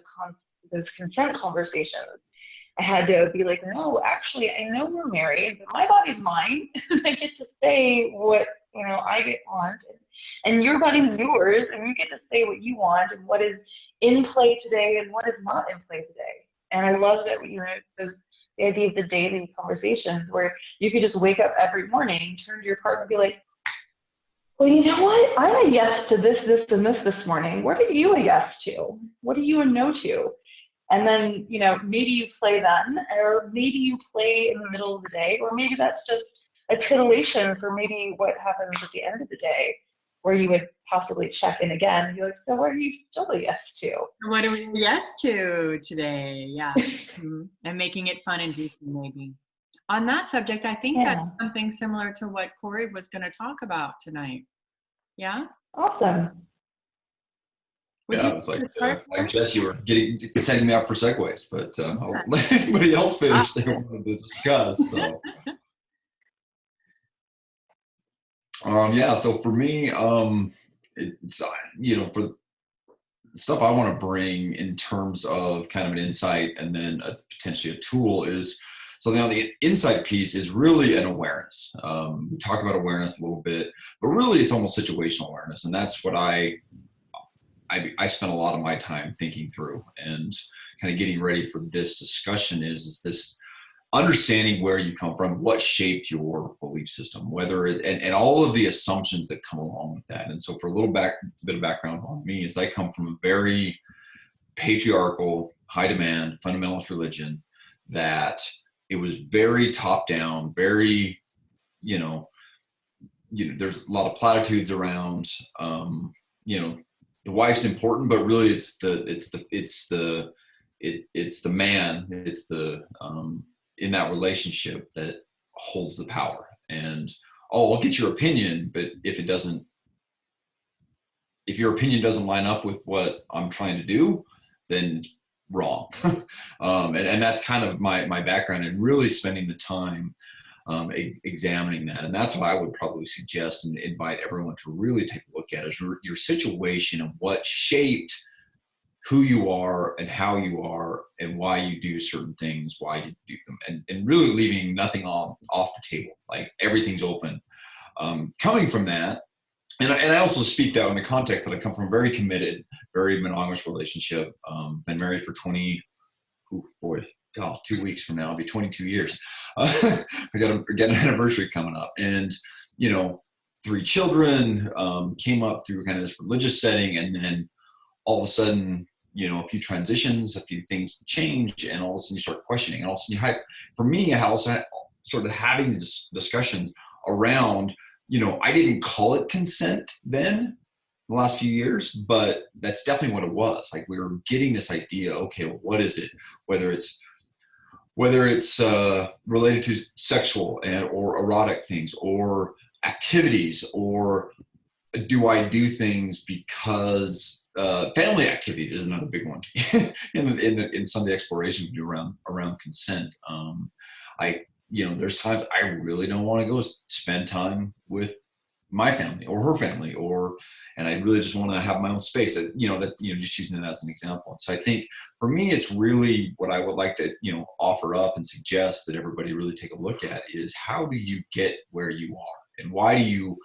consent conversations. I had to be like, no, actually, I know we're married, but my body's mine. I get to say what I want, and your body's yours, and you get to say what you want and what is in play today and what is not in play today. And I love that the idea of the daily conversations where you could just wake up every morning, turn to your partner, and be like, well, you know what? I'm a yes to this, and this morning. What are you a yes to? What are you a no to? And then, maybe you play then, or maybe you play in the middle of the day, or maybe that's just a titillation for maybe what happens at the end of the day, where you would possibly check in again and be like, so what are you still a yes to? What are we yes to today? Yeah. And making it fun and juicy, maybe. On that subject, I think that's something similar to what Corey was going to talk about tonight. Yeah? Awesome. Yeah, it's like Jess, you were setting me up for segues, but I'll let anybody else finish they wanted to discuss. So, so for me, it's for stuff I want to bring in terms of kind of an insight and then potentially a tool is. So now the insight piece is really an awareness. We talk about awareness a little bit, but really it's almost situational awareness, and that's what I spent a lot of my time thinking through and kind of getting ready for this discussion is this understanding where you come from, what shaped your belief system, whether it, and all of the assumptions that come along with that. And so for a bit of background on me is I come from a very patriarchal, high demand, fundamentalist religion that it was very top down, very, there's a lot of platitudes around, the wife's important, but really it's the man, in that relationship that holds the power. And I'll get your opinion, but if your opinion doesn't line up with what I'm trying to do, then it's wrong. And that's kind of my background and really spending the time examining that. And that's what I would probably suggest and invite everyone to really take a look at is your situation and what shaped who you are and how you are and why you do certain things, why you do them, and really leaving nothing off the table. Like everything's open. Coming from that, and I also speak that in the context that I come from a very committed, very monogamous relationship. Been married for 2 weeks from now, it'll be 22 years. I got an anniversary coming up, and 3 children, came up through kind of this religious setting, and then all of a sudden, a few transitions, a few things change, and all of a sudden you start questioning, and all of a sudden for me, I also started having these discussions around, I didn't call it consent then, the last few years, but that's definitely what it was. Like we were getting this idea, okay, well, what is it? Whether it's related to sexual or erotic things or activities, or do I do things because family activities is another big one in some of the exploration we do around consent. There's times I really don't want to go spend time with my family or her family, and I really just want to have my own space, just using that as an example. So I think for me, it's really what I would like to, offer up and suggest that everybody really take a look at is, how do you get where you are, and why do you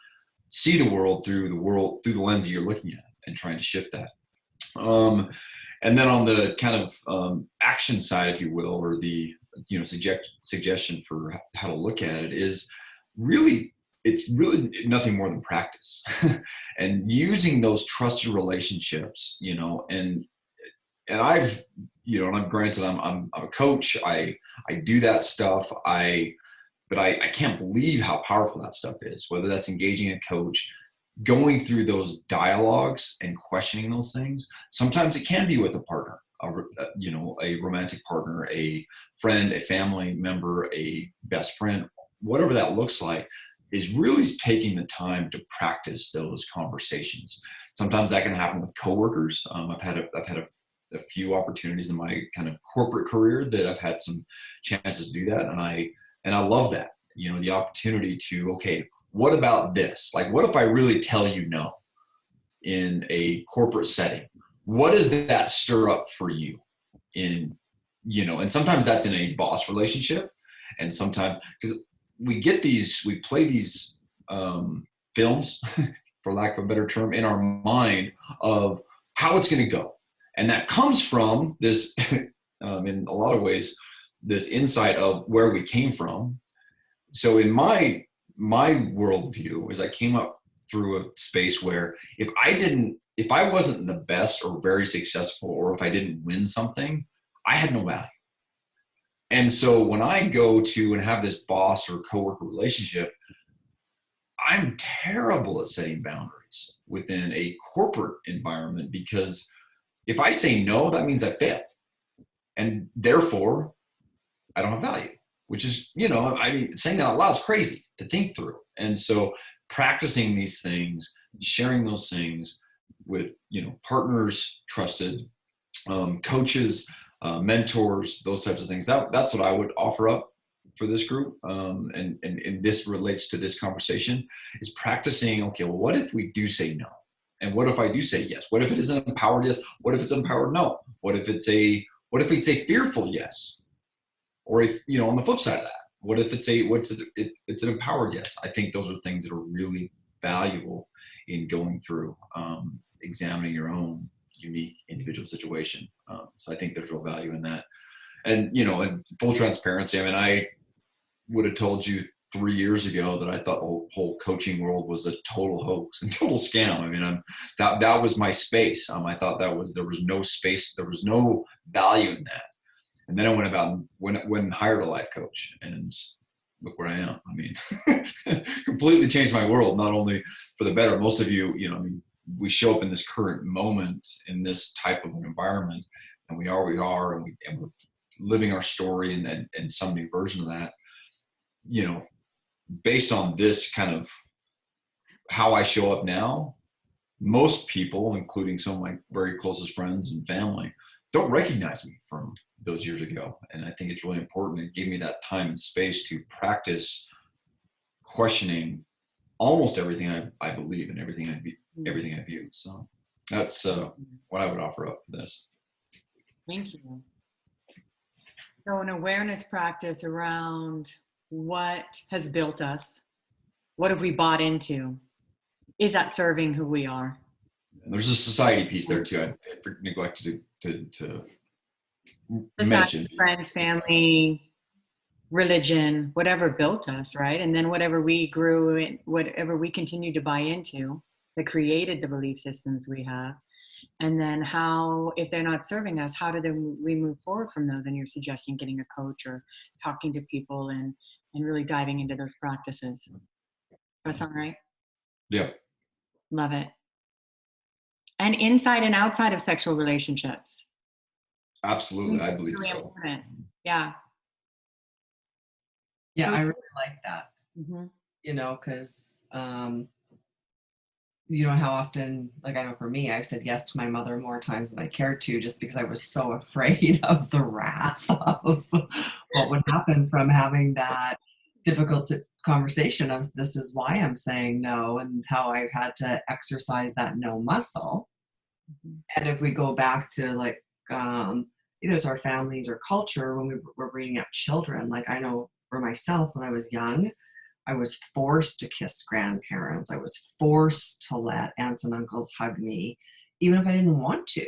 see the world through the lens you're looking at, and trying to shift that. And then on the kind of action side, if you will, or the suggestion for how to look at it is really, it's really nothing more than practice and using those trusted relationships, and I've, and I'm granted I'm a coach. I do that stuff. But I can't believe how powerful that stuff is, whether that's engaging a coach, going through those dialogues and questioning those things. Sometimes it can be with a partner, a romantic partner, a friend, a family member, a best friend, whatever that looks like, is really taking the time to practice those conversations. Sometimes that can happen with coworkers. I've had a few opportunities in my kind of corporate career that I've had some chances to do that. And I love that, the opportunity to, okay, what about this? Like, what if I really tell you no in a corporate setting? What does that stir up for you and sometimes that's in a boss relationship. And sometimes, because we play these films, for lack of a better term, in our mind of how it's going to go. And that comes from this, in a lot of ways, this insight of where we came from. So in my worldview, is I came up through a space where if I wasn't the best or very successful, or if I didn't win something, I had no value. And so when I go to and have this boss or coworker relationship, I'm terrible at setting boundaries within a corporate environment, because if I say no, that means I failed. And therefore, I don't have value, which is, saying that out loud is crazy to think through. And so practicing these things, sharing those things with, partners, trusted coaches, mentors, those types of things, that's what I would offer up for this group. And this relates to this conversation, is practicing, okay, well, what if we do say no? And what if I do say yes? What if it is an empowered yes? What if it's an empowered no? What if it's a fearful yes? Or if, on the flip side of that, what if it's an empowered yes? I think those are things that are really valuable in going through, examining your own unique individual situation. So I think there's real value in that. And, in full transparency, I would have told you 3 years ago that I thought the whole coaching world was a total hoax and total scam. That was my space. I thought there was no space, there was no value in that. And then I went and hired a life coach, and look where I am. Completely changed my world, not only for the better. Most of you, we show up in this current moment in this type of an environment, and we are, and we're living our story and some new version of that, based on this kind of how I show up now. Most people, including some of my very closest friends and family, don't recognize me from those years ago. And I think it's really important. It gave me that time and space to practice questioning almost everything I believe and everything I view. So that's what I would offer up for this. Thank you. So an awareness practice around what has built us, what have we bought into? Is that serving who we are? And there's a society piece there too. I neglected to mention. Friends, family, religion, whatever built us, right? And then whatever we grew in, whatever we continue to buy into that created the belief systems we have. And then how, if they're not serving us, how do we move forward from those? And you're suggesting getting a coach or talking to people and really diving into those practices. Does that sound right? Yeah. Love it. And inside and outside of sexual relationships. Absolutely. I believe really so. Important. Yeah. Yeah, I really like that. Mm-hmm. Because how often, like I know for me, I've said yes to my mother more times than I cared to, just because I was so afraid of the wrath of what would happen from having that difficult conversation of this is why I'm saying no, and how I've had to exercise that no muscle. And if we go back to like either it's our families or culture when we were bringing up children, like I know for myself when I was young, I was forced to kiss grandparents. I was forced to let aunts and uncles hug me, even if I didn't want to.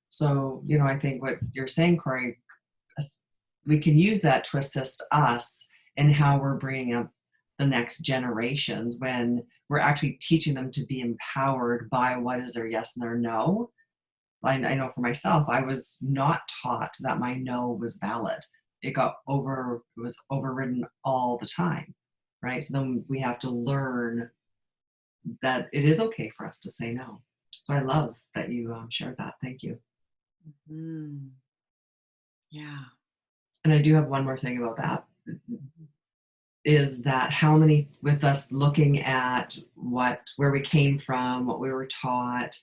So, you know, I think what you're saying, Corey, we can use that to assist us in how we're bringing up the next generations when we're actually teaching them to be empowered by what is their yes and their no. I know for myself, I was not taught that my no was valid. It was overridden all the time, right? So then we have to learn that it is okay for us to say no. So I love that you shared that. Thank you. Mm. Yeah. And I do have one more thing about that, is that how many, with us looking at where we came from, what we were taught,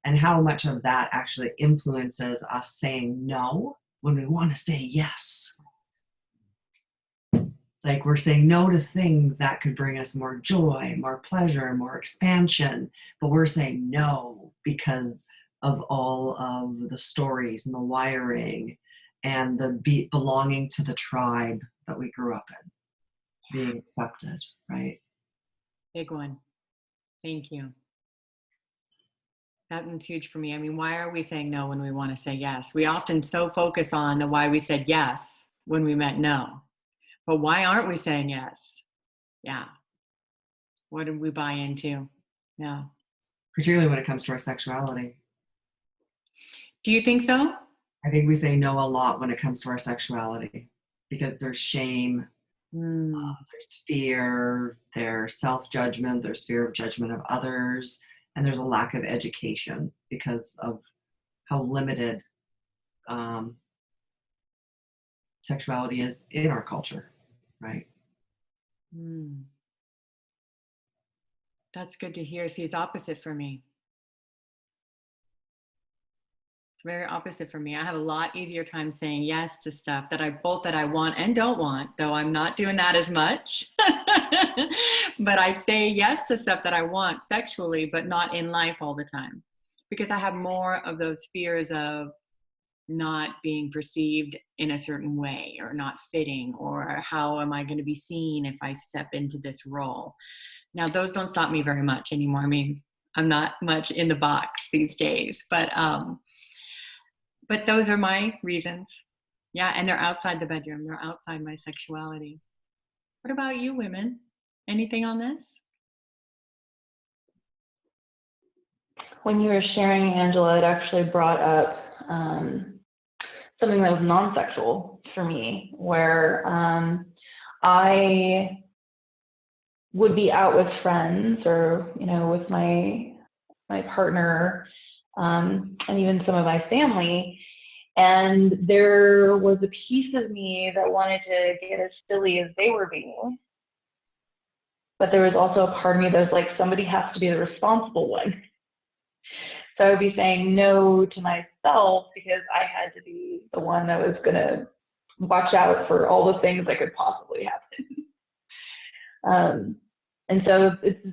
and how much of that actually influences us saying no when we want to say yes. Like we're saying no to things that could bring us more joy, more pleasure, more expansion, but we're saying no because of all of the stories and the wiring and the belonging to the tribe that we grew up in, being accepted, right? Big one. Thank you. That one's huge for me. I mean, why are we saying no when we want to say yes? We often so focus on the why we said yes when we meant no. But why aren't we saying yes? Yeah. What did we buy into? Yeah. Particularly when it comes to our sexuality. Do you think so? I think we say no a lot when it comes to our sexuality because there's shame, there's fear, there's self-judgment, there's fear of judgment of others, and there's a lack of education because of how limited sexuality is in our culture, right? That's good to hear. See, it's opposite for me. It's very opposite for me. I have a lot easier time saying yes to stuff that I want and don't want, though I'm not doing that as much. But I say yes to stuff that I want sexually, but not in life all the time. Because I have more of those fears of not being perceived in a certain way or not fitting, or how am I going to be seen if I step into this role? Now, those don't stop me very much anymore. I mean, I'm not much in the box these days, but those are my reasons. Yeah, and they're outside the bedroom. They're outside my sexuality. What about you, women? Anything on this? When you were sharing, Angela, it actually brought up something that was non-sexual for me, where I would be out with friends or, you know, with my partner, and even some of my family. And there was a piece of me that wanted to get as silly as they were being. But there was also a part of me that was like, somebody has to be the responsible one. So I would be saying no to myself because I had to be the one that was going to watch out for all the things that could possibly happen. And so it's,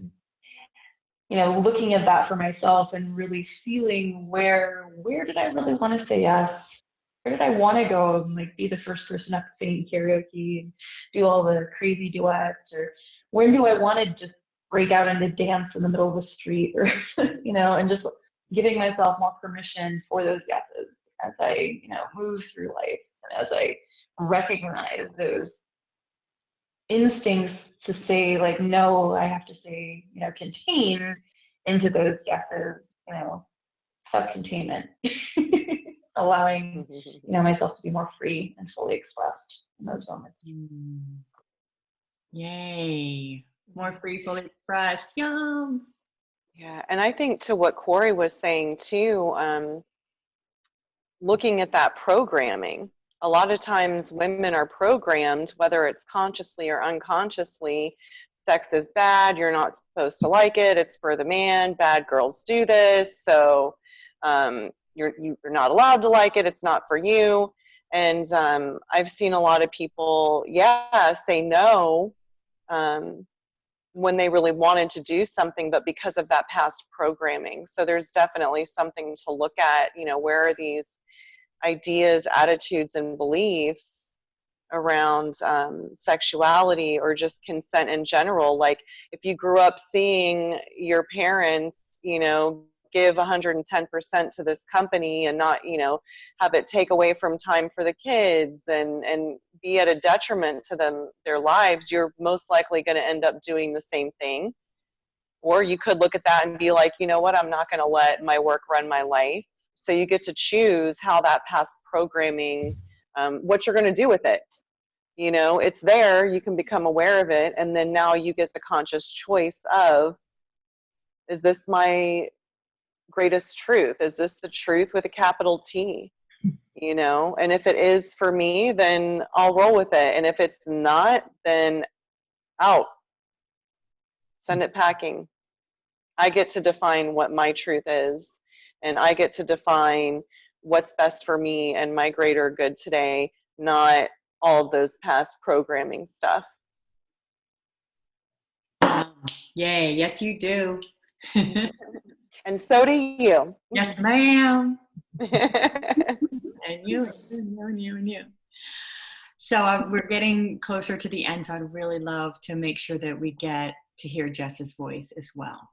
you know, looking at that for myself and really feeling where did I really want to say yes? Where did I want to go and like be the first person up singing karaoke and do all the crazy duets? Or when do I want to just break out into dance in the middle of the street, or, you know, and just giving myself more permission for those yeses as I, you know, move through life and as I recognize those instincts to say like, no, I have to say, you know, contain into those yeses, you know, self-containment, allowing, you know, myself to be more free and fully expressed in those moments. Yay. More free, fully expressed. Yum. Yeah, and I think to what Corey was saying too, looking at that programming, a lot of times women are programmed, whether it's consciously or unconsciously, sex is bad, you're not supposed to like it, it's for the man, bad girls do this, so you're not allowed to like it, it's not for you. And I've seen a lot of people, say no when they really wanted to do something, but because of that past programming. So there's definitely something to look at, you know, where are these ideas, attitudes, and beliefs around sexuality or just consent in general. Like if you grew up seeing your parents, you know, give 110% to this company and not, you know, have it take away from time for the kids and be at a detriment to them, their lives, you're most likely going to end up doing the same thing. Or you could look at that and be like, you know what, I'm not going to let my work run my life. So you get to choose how that past programming, what you're going to do with it. You know, it's there, you can become aware of it, and then now you get the conscious choice of, is this my greatest truth? Is this the truth with a capital T? You know, and if it is for me, then I'll roll with it. And if it's not, then out. Send it packing. I get to define what my truth is, and I get to define what's best for me and my greater good today, not all of those past programming stuff. Yay, yes you do. And so do you. Yes, ma'am. And you. So we're getting closer to the end, so I'd really love to make sure that we get to hear Jess's voice as well.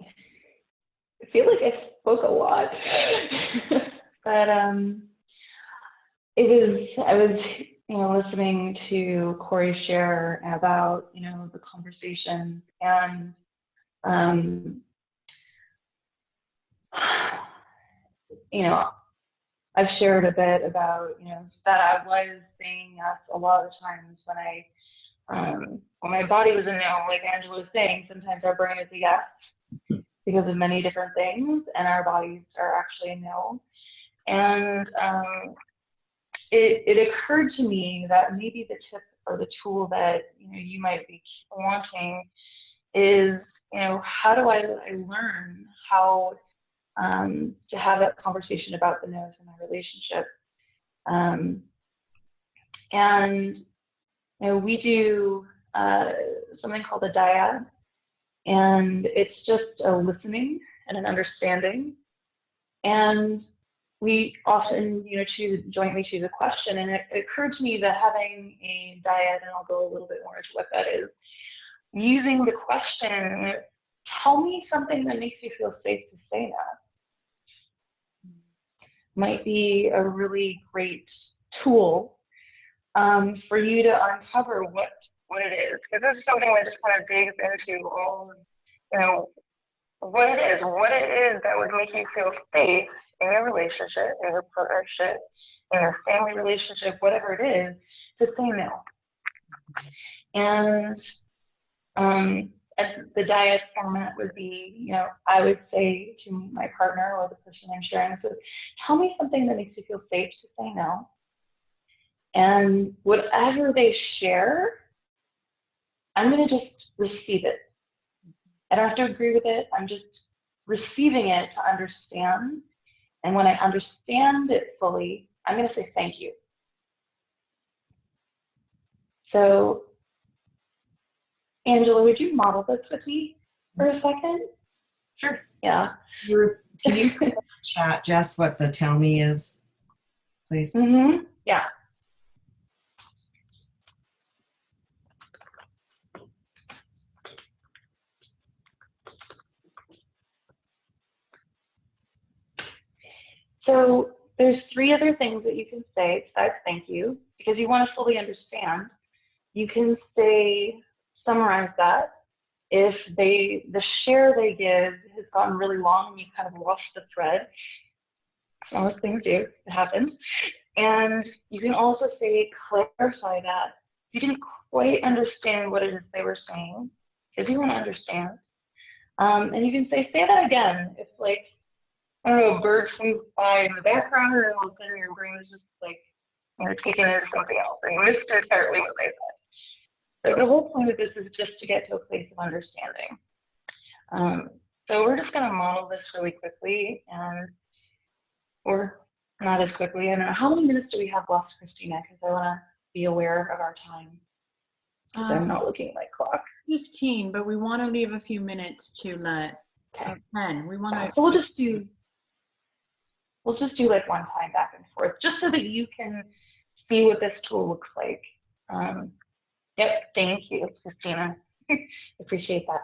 I feel like I spoke a lot, but I was, you know, listening to Corey share about, you know, the conversation, and you know, I've shared a bit about, you know, that I was saying yes a lot of times when my body was a no, like Angela was saying, sometimes our brain is a yes because of many different things, and our bodies are actually a no. And it occurred to me that maybe the tip or the tool that, you know, you might be wanting is, you know, how do I learn how to have that conversation about the no's in my relationship. And, you know, we do something called a dyad, and it's just a listening and an understanding. And we often, you know, jointly choose a question. And it occurred to me that having a dyad, and I'll go a little bit more into what that is, using the question, tell me something that makes you feel safe to say that, might be a really great tool for you to uncover what it is. Because this is something that just kind of digs into all, you know, what it is that would make you feel safe in your relationship, in your partnership, in your family relationship, whatever it is, to say no. And the dyad format would be, you know, I would say to my partner or the person I'm sharing this with, tell me something that makes you feel safe to say no. And whatever they share, I'm going to just receive it. I don't have to agree with it. I'm just receiving it to understand. And when I understand it fully, I'm going to say thank you. So, Angela, would you model this with me for a second? Sure. Yeah. Can you put in the chat, Jess, what the tell me is, please? Mm-hmm. Yeah. So there's 3 other things that you can say besides thank you, because you want to fully understand. You can say, summarize that. If the share they give has gotten really long and you kind of lost the thread, most things do, it happens. And you can also say, clarify that. You didn't quite understand what it is they were saying, because you want to understand. And you can say that again. It's like, I don't know, a bird flew by in the background, and all of a sudden your brain is just like, you know, taking it as something else, and you missed entirely what they said. So the whole point of this is just to get to a place of understanding. So we're just going to model this really quickly, or not as quickly. I don't know. How many minutes do we have left, Christina? Because I want to be aware of our time. because I'm not looking at my clock. 15, but we want to leave a few minutes to let Okay. 10. We want to. So we'll just do like one time back and forth, just so that you can see what this tool looks like. Yep, thank you, Christina. Appreciate that.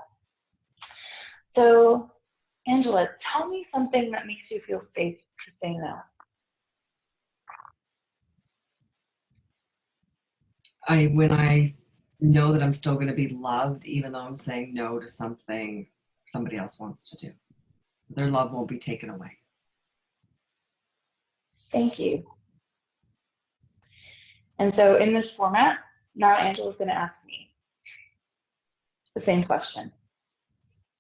So, Angela, tell me something that makes you feel safe to say no. When I know that I'm still going to be loved, even though I'm saying no to something somebody else wants to do. Their love won't be taken away. Thank you. And so in this format, now Angela's going to ask me the same question.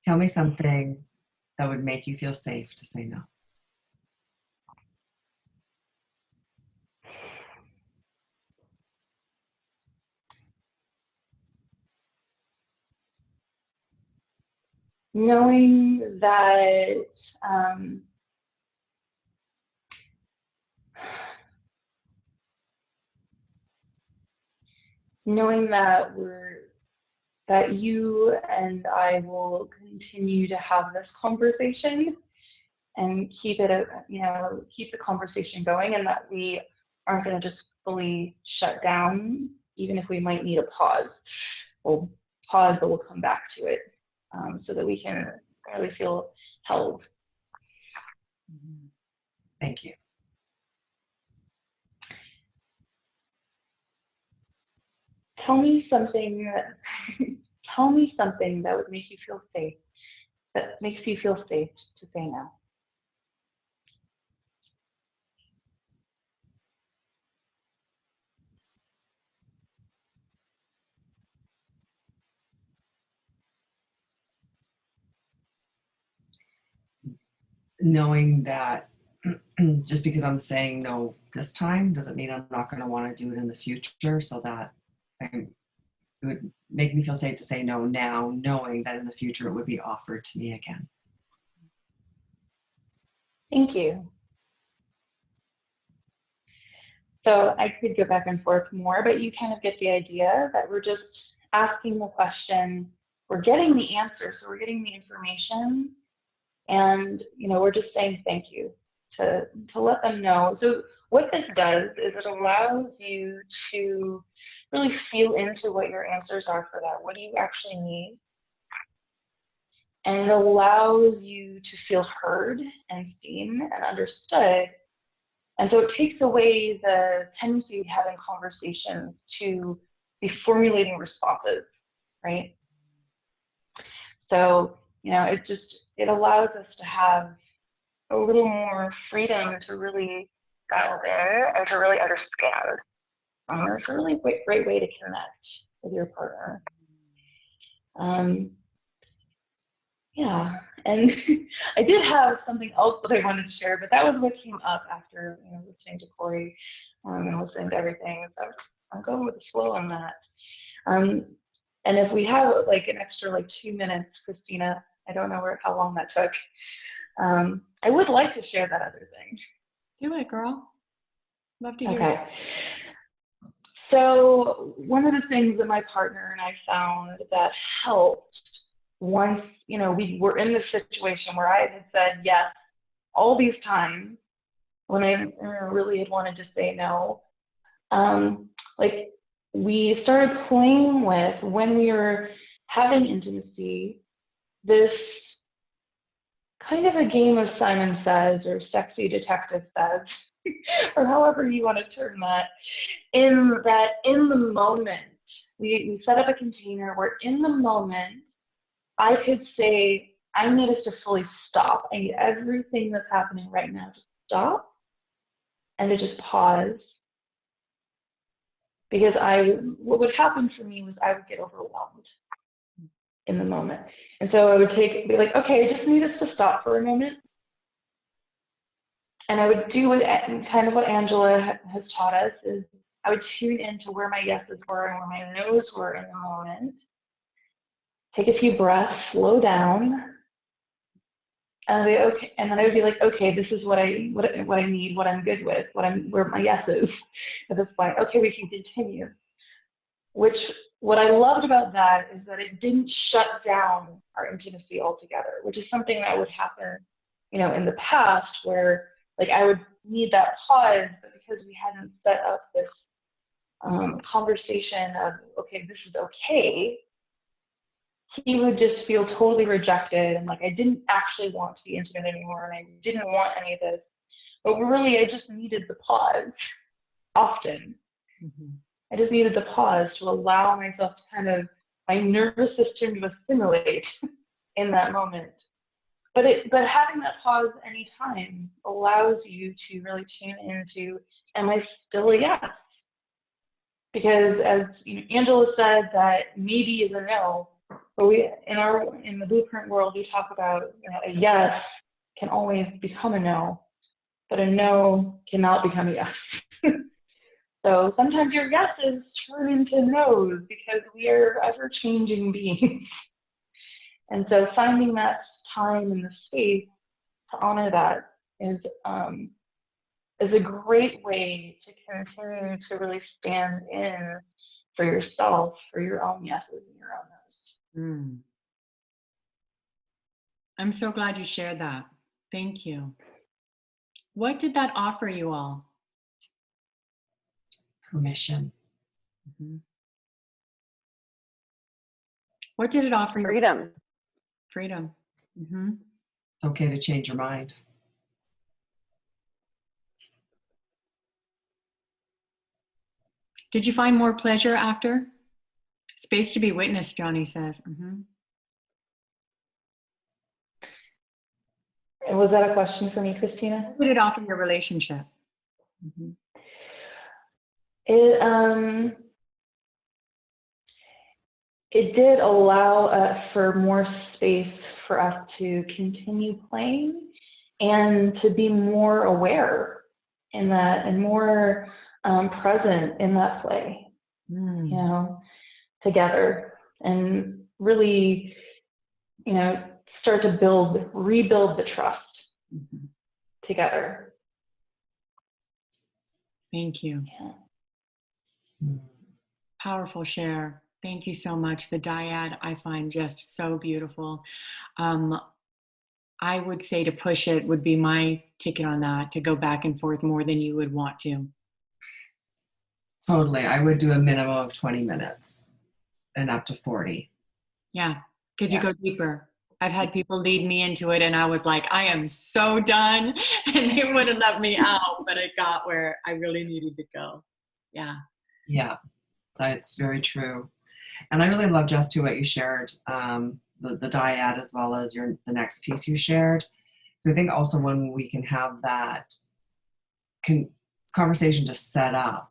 Tell me something that would make you feel safe to say no. Knowing that that you and I will continue to have this conversation and keep the conversation going, and that we aren't going to just fully shut down, even if we might need a pause. We'll pause, but we'll come back to it, so that we can really feel held. Thank you. Tell me something that would make you feel safe, that makes you feel safe to say no. Knowing that just because I'm saying no this time doesn't mean I'm not going to want to do it in the future, so that it would make me feel safe to say no now, knowing that in the future it would be offered to me again. Thank you. So I could go back and forth more, but you kind of get the idea that we're just asking the question, we're getting the answer, so we're getting the information, and we're just saying thank you to let them know. So what this does is it allows you to really feel into what your answers are for that. What do you actually need? And it allows you to feel heard and seen and understood. And so it takes away the tendency of having conversations to be formulating responses, right? So, it allows us to have a little more freedom to really dial in and to really understand. It's a really great way to connect with your partner. Yeah, and I did have something else that I wanted to share, but that was what came up after listening to Corey and listening to everything. So I'm going with the flow on that. And if we have an extra 2 minutes, Christina, I don't know how long that took. I would like to share that other thing. Do it, girl. Love to hear. Okay. So one of the things that my partner and I found that helped once, we were in this situation where I had said yes all these times when I really had wanted to say no, we started playing with, when we were having intimacy, this kind of a game of Simon Says or Sexy Detective Says, or however you want to term that, in the moment, we set up a container where in the moment, I could say, I need us to fully stop. I need everything that's happening right now to stop and to just pause. Because what would happen for me was I would get overwhelmed in the moment. And so I would be like, okay, I just need us to stop for a moment. And I would do kind of what Angela has taught us, is I would tune into where my yeses were and where my no's were in the moment. Take a few breaths, slow down, and then I would be like, okay, this is what I need, what I'm good with, where my yes is at this point. Okay, we can continue. Which what I loved about that is that it didn't shut down our intimacy altogether, which is something that would happen, you know, in the past where like I would need that pause, but because we hadn't set up this conversation of, okay, this is okay, he would just feel totally rejected and like I didn't actually want to be intimate anymore and I didn't want any of this. But really, I just needed the pause often. Mm-hmm. I just needed the pause to allow myself to kind of, my nervous system to assimilate in that moment. But having that pause anytime allows you to really tune into, am I still a yes? Because as you know, Angela said, that maybe is a no, but we in the blueprint world we talk about, you know, a yes can always become a no, but a no cannot become a yes. So sometimes your yeses turn into no's because we are ever-changing beings. And so finding that time and the space to honor that is a great way to continue to really stand in for yourself, for your own yeses and your own no's. Mm. I'm so glad you shared that. Thank you. What did that offer you all? Permission. Mm-hmm. What did it offer you? Freedom. Freedom. Mm-hmm. It's okay to change your mind. Did you find more pleasure after? Space to be witnessed, Johnny says. Mm-hmm. And was that a question for me, Christina? What did it offer your relationship? Mm-hmm. It did allow for more space for us to continue playing and to be more aware in that and more present in that play, Mm. you know, together, and really, you know, start to rebuild the trust Mm-hmm. together. Thank you. Yeah. Powerful share. Thank you so much. The dyad I find just so beautiful. I would say to push it would be my ticket on that, to go back and forth more than you would want to. Totally. I would do a minimum of 20 minutes and up to 40. Yeah, because you Yeah. go deeper. I've had people lead me into it and I was like, I am so done. And they wouldn't let me out, but I got where I really needed to go. Yeah. Yeah, that's very true. And I really love, Jess, too, what you shared, the dyad as well as the next piece you shared. So I think also when we can have that conversation to set up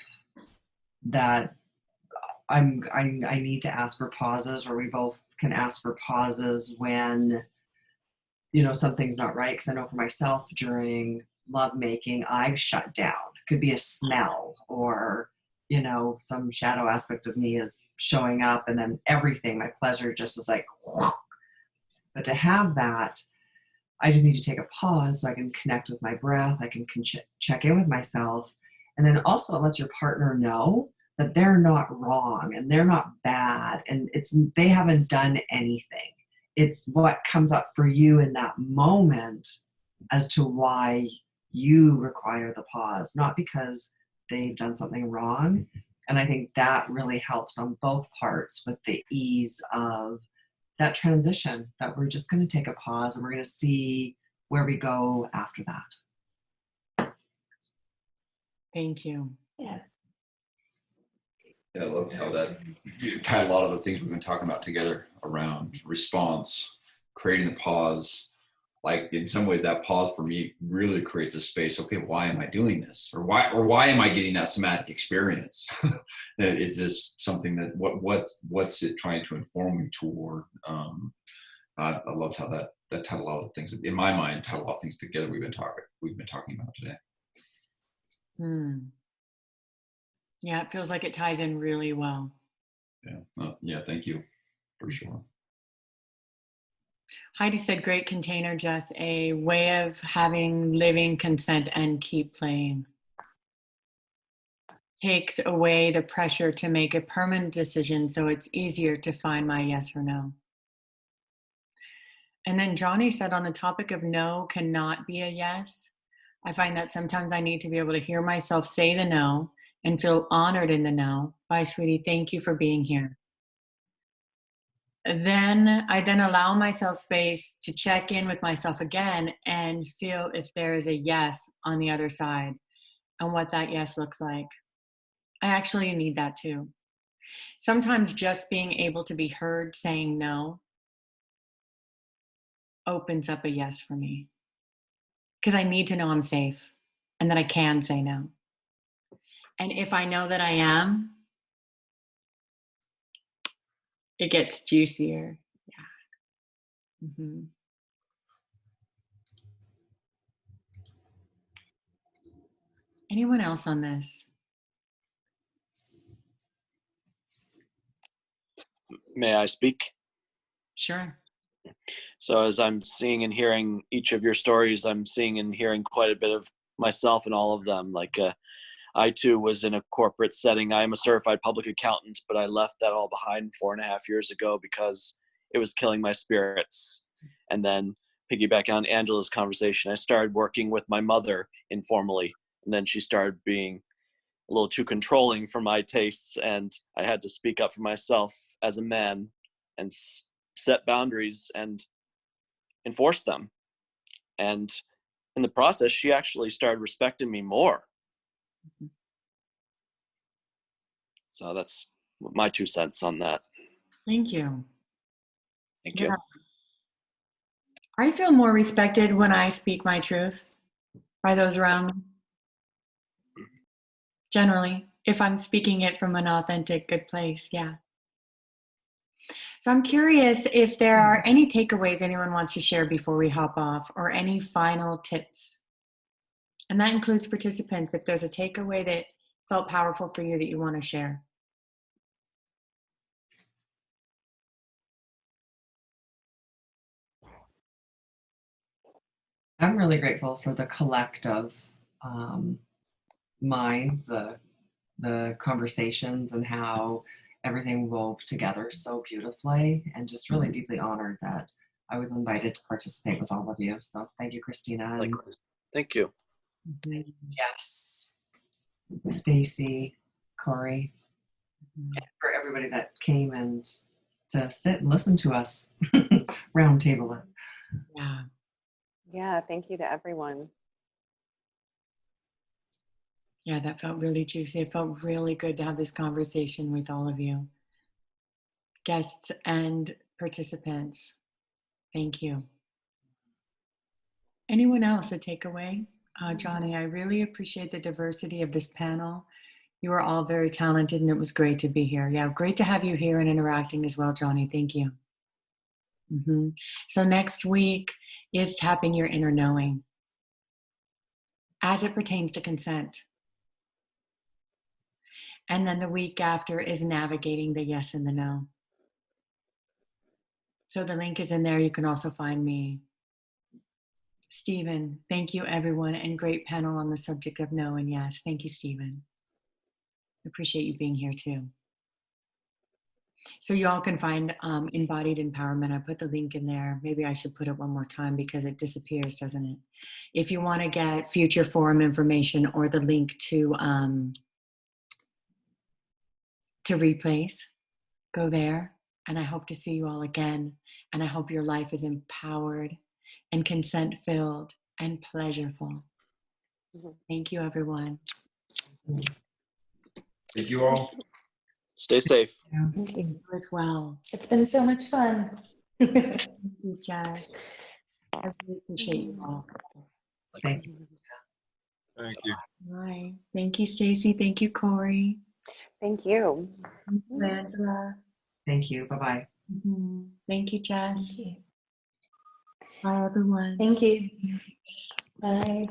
that I need to ask for pauses, or we both can ask for pauses when, you know, something's not right. Because I know for myself during lovemaking, I've shut down. It could be a smell, or, you know, some shadow aspect of me is showing up, and then everything, my pleasure just is like, whoosh. But to have that, I just need to take a pause so I can connect with my breath. I can check in with myself. And then also it lets your partner know that they're not wrong and they're not bad, and they haven't done anything. It's what comes up for you in that moment as to why you require the pause, not because they've done something wrong. And I think that really helps on both parts with the ease of that transition, that we're just going to take a pause and we're going to see where we go after that. Thank you. Yeah. Yeah, I love how that you tie a lot of the things we've been talking about together around response, creating a pause. Like in some ways, that pause for me really creates a space. Okay, why am I doing this, or why am I getting that somatic experience? Is this something that what's it trying to inform me toward? I loved how that tied a lot of things in my mind, tied a lot of things together we've been talking about today. Hmm. Yeah, it feels like it ties in really well. Yeah, yeah. Thank you for sure. Heidi said, great container, Jess, a way of having living consent and keep playing. takes away the pressure to make a permanent decision, so it's easier to find my yes or no. And then Johnny said on the topic of no cannot be a yes. I find that sometimes I need to be able to hear myself say the no and feel honored in the no. Bye, sweetie. Thank you for being here. Then I allow myself space to check in with myself again and feel if there is a yes on the other side and what that yes looks like. I actually need that too. Sometimes just being able to be heard saying no opens up a yes for me, because I need to know I'm safe and that I can say no. And if I know that I am, it gets juicier. Yeah. Mm-hmm. Anyone else on this? May I speak? Sure. So as I'm seeing and hearing each of your stories, I'm seeing and hearing quite a bit of myself in all of them. Like I too was in a corporate setting. I am a certified public accountant, but I left that all behind 4.5 years ago because it was killing my spirits. And then piggyback on Angela's conversation, I started working with my mother informally, and then she started being a little too controlling for my tastes, and I had to speak up for myself as a man and set boundaries and enforce them. And in the process, she actually started respecting me more. So that's my 2 cents on that. Thank you. Thank you. I feel more respected when I speak my truth by those around me. Generally, if I'm speaking it from an authentic, good place, yeah. So I'm curious if there are any takeaways anyone wants to share before we hop off, or any final tips. And that includes participants, if there's a takeaway that felt powerful for you that you want to share. I'm really grateful for the collective mind, the conversations, and how everything wove together so beautifully, and just really deeply honored that I was invited to participate with all of you. So thank you, Christina. Likewise. Thank you. Yes, Stacie, Corey, and for everybody that came and to sit and listen to us round table it. Yeah. Yeah, thank you to everyone. Yeah, that felt really juicy. It felt really good to have this conversation with all of you, guests and participants. Thank you. Anyone else a takeaway? Johnny, I really appreciate the diversity of this panel. You are all very talented, and it was great to be here. Yeah, great to have you here and interacting as well, Johnny. Thank you. So next week is tapping your inner knowing as it pertains to consent. And then the week after is navigating the yes and the no. So the link is in there. You can also find me. Stephen, thank you, everyone, and great panel on the subject of no and yes. Thank you, Stephen. Appreciate you being here too. So you all can find Embodied Empowerment. I put the link in there. Maybe I should put it one more time because it disappears, doesn't it? If you want to get future forum information or the link to replays, go there. And I hope to see you all again. And I hope your life is empowered and consent-filled and pleasureful. Thank you, everyone. Thank you all. Stay safe. Thank you. You as well. It's been so much fun. Thank you, Jess. I really appreciate you all. Thanks. Thank you. Bye. Thank you, Stacie. Thank you, Corey. Thank you. Thank you, Angela. Thank you. Bye-bye. Thank you, Jess. Thank you. Bye, everyone. Thank you. Bye.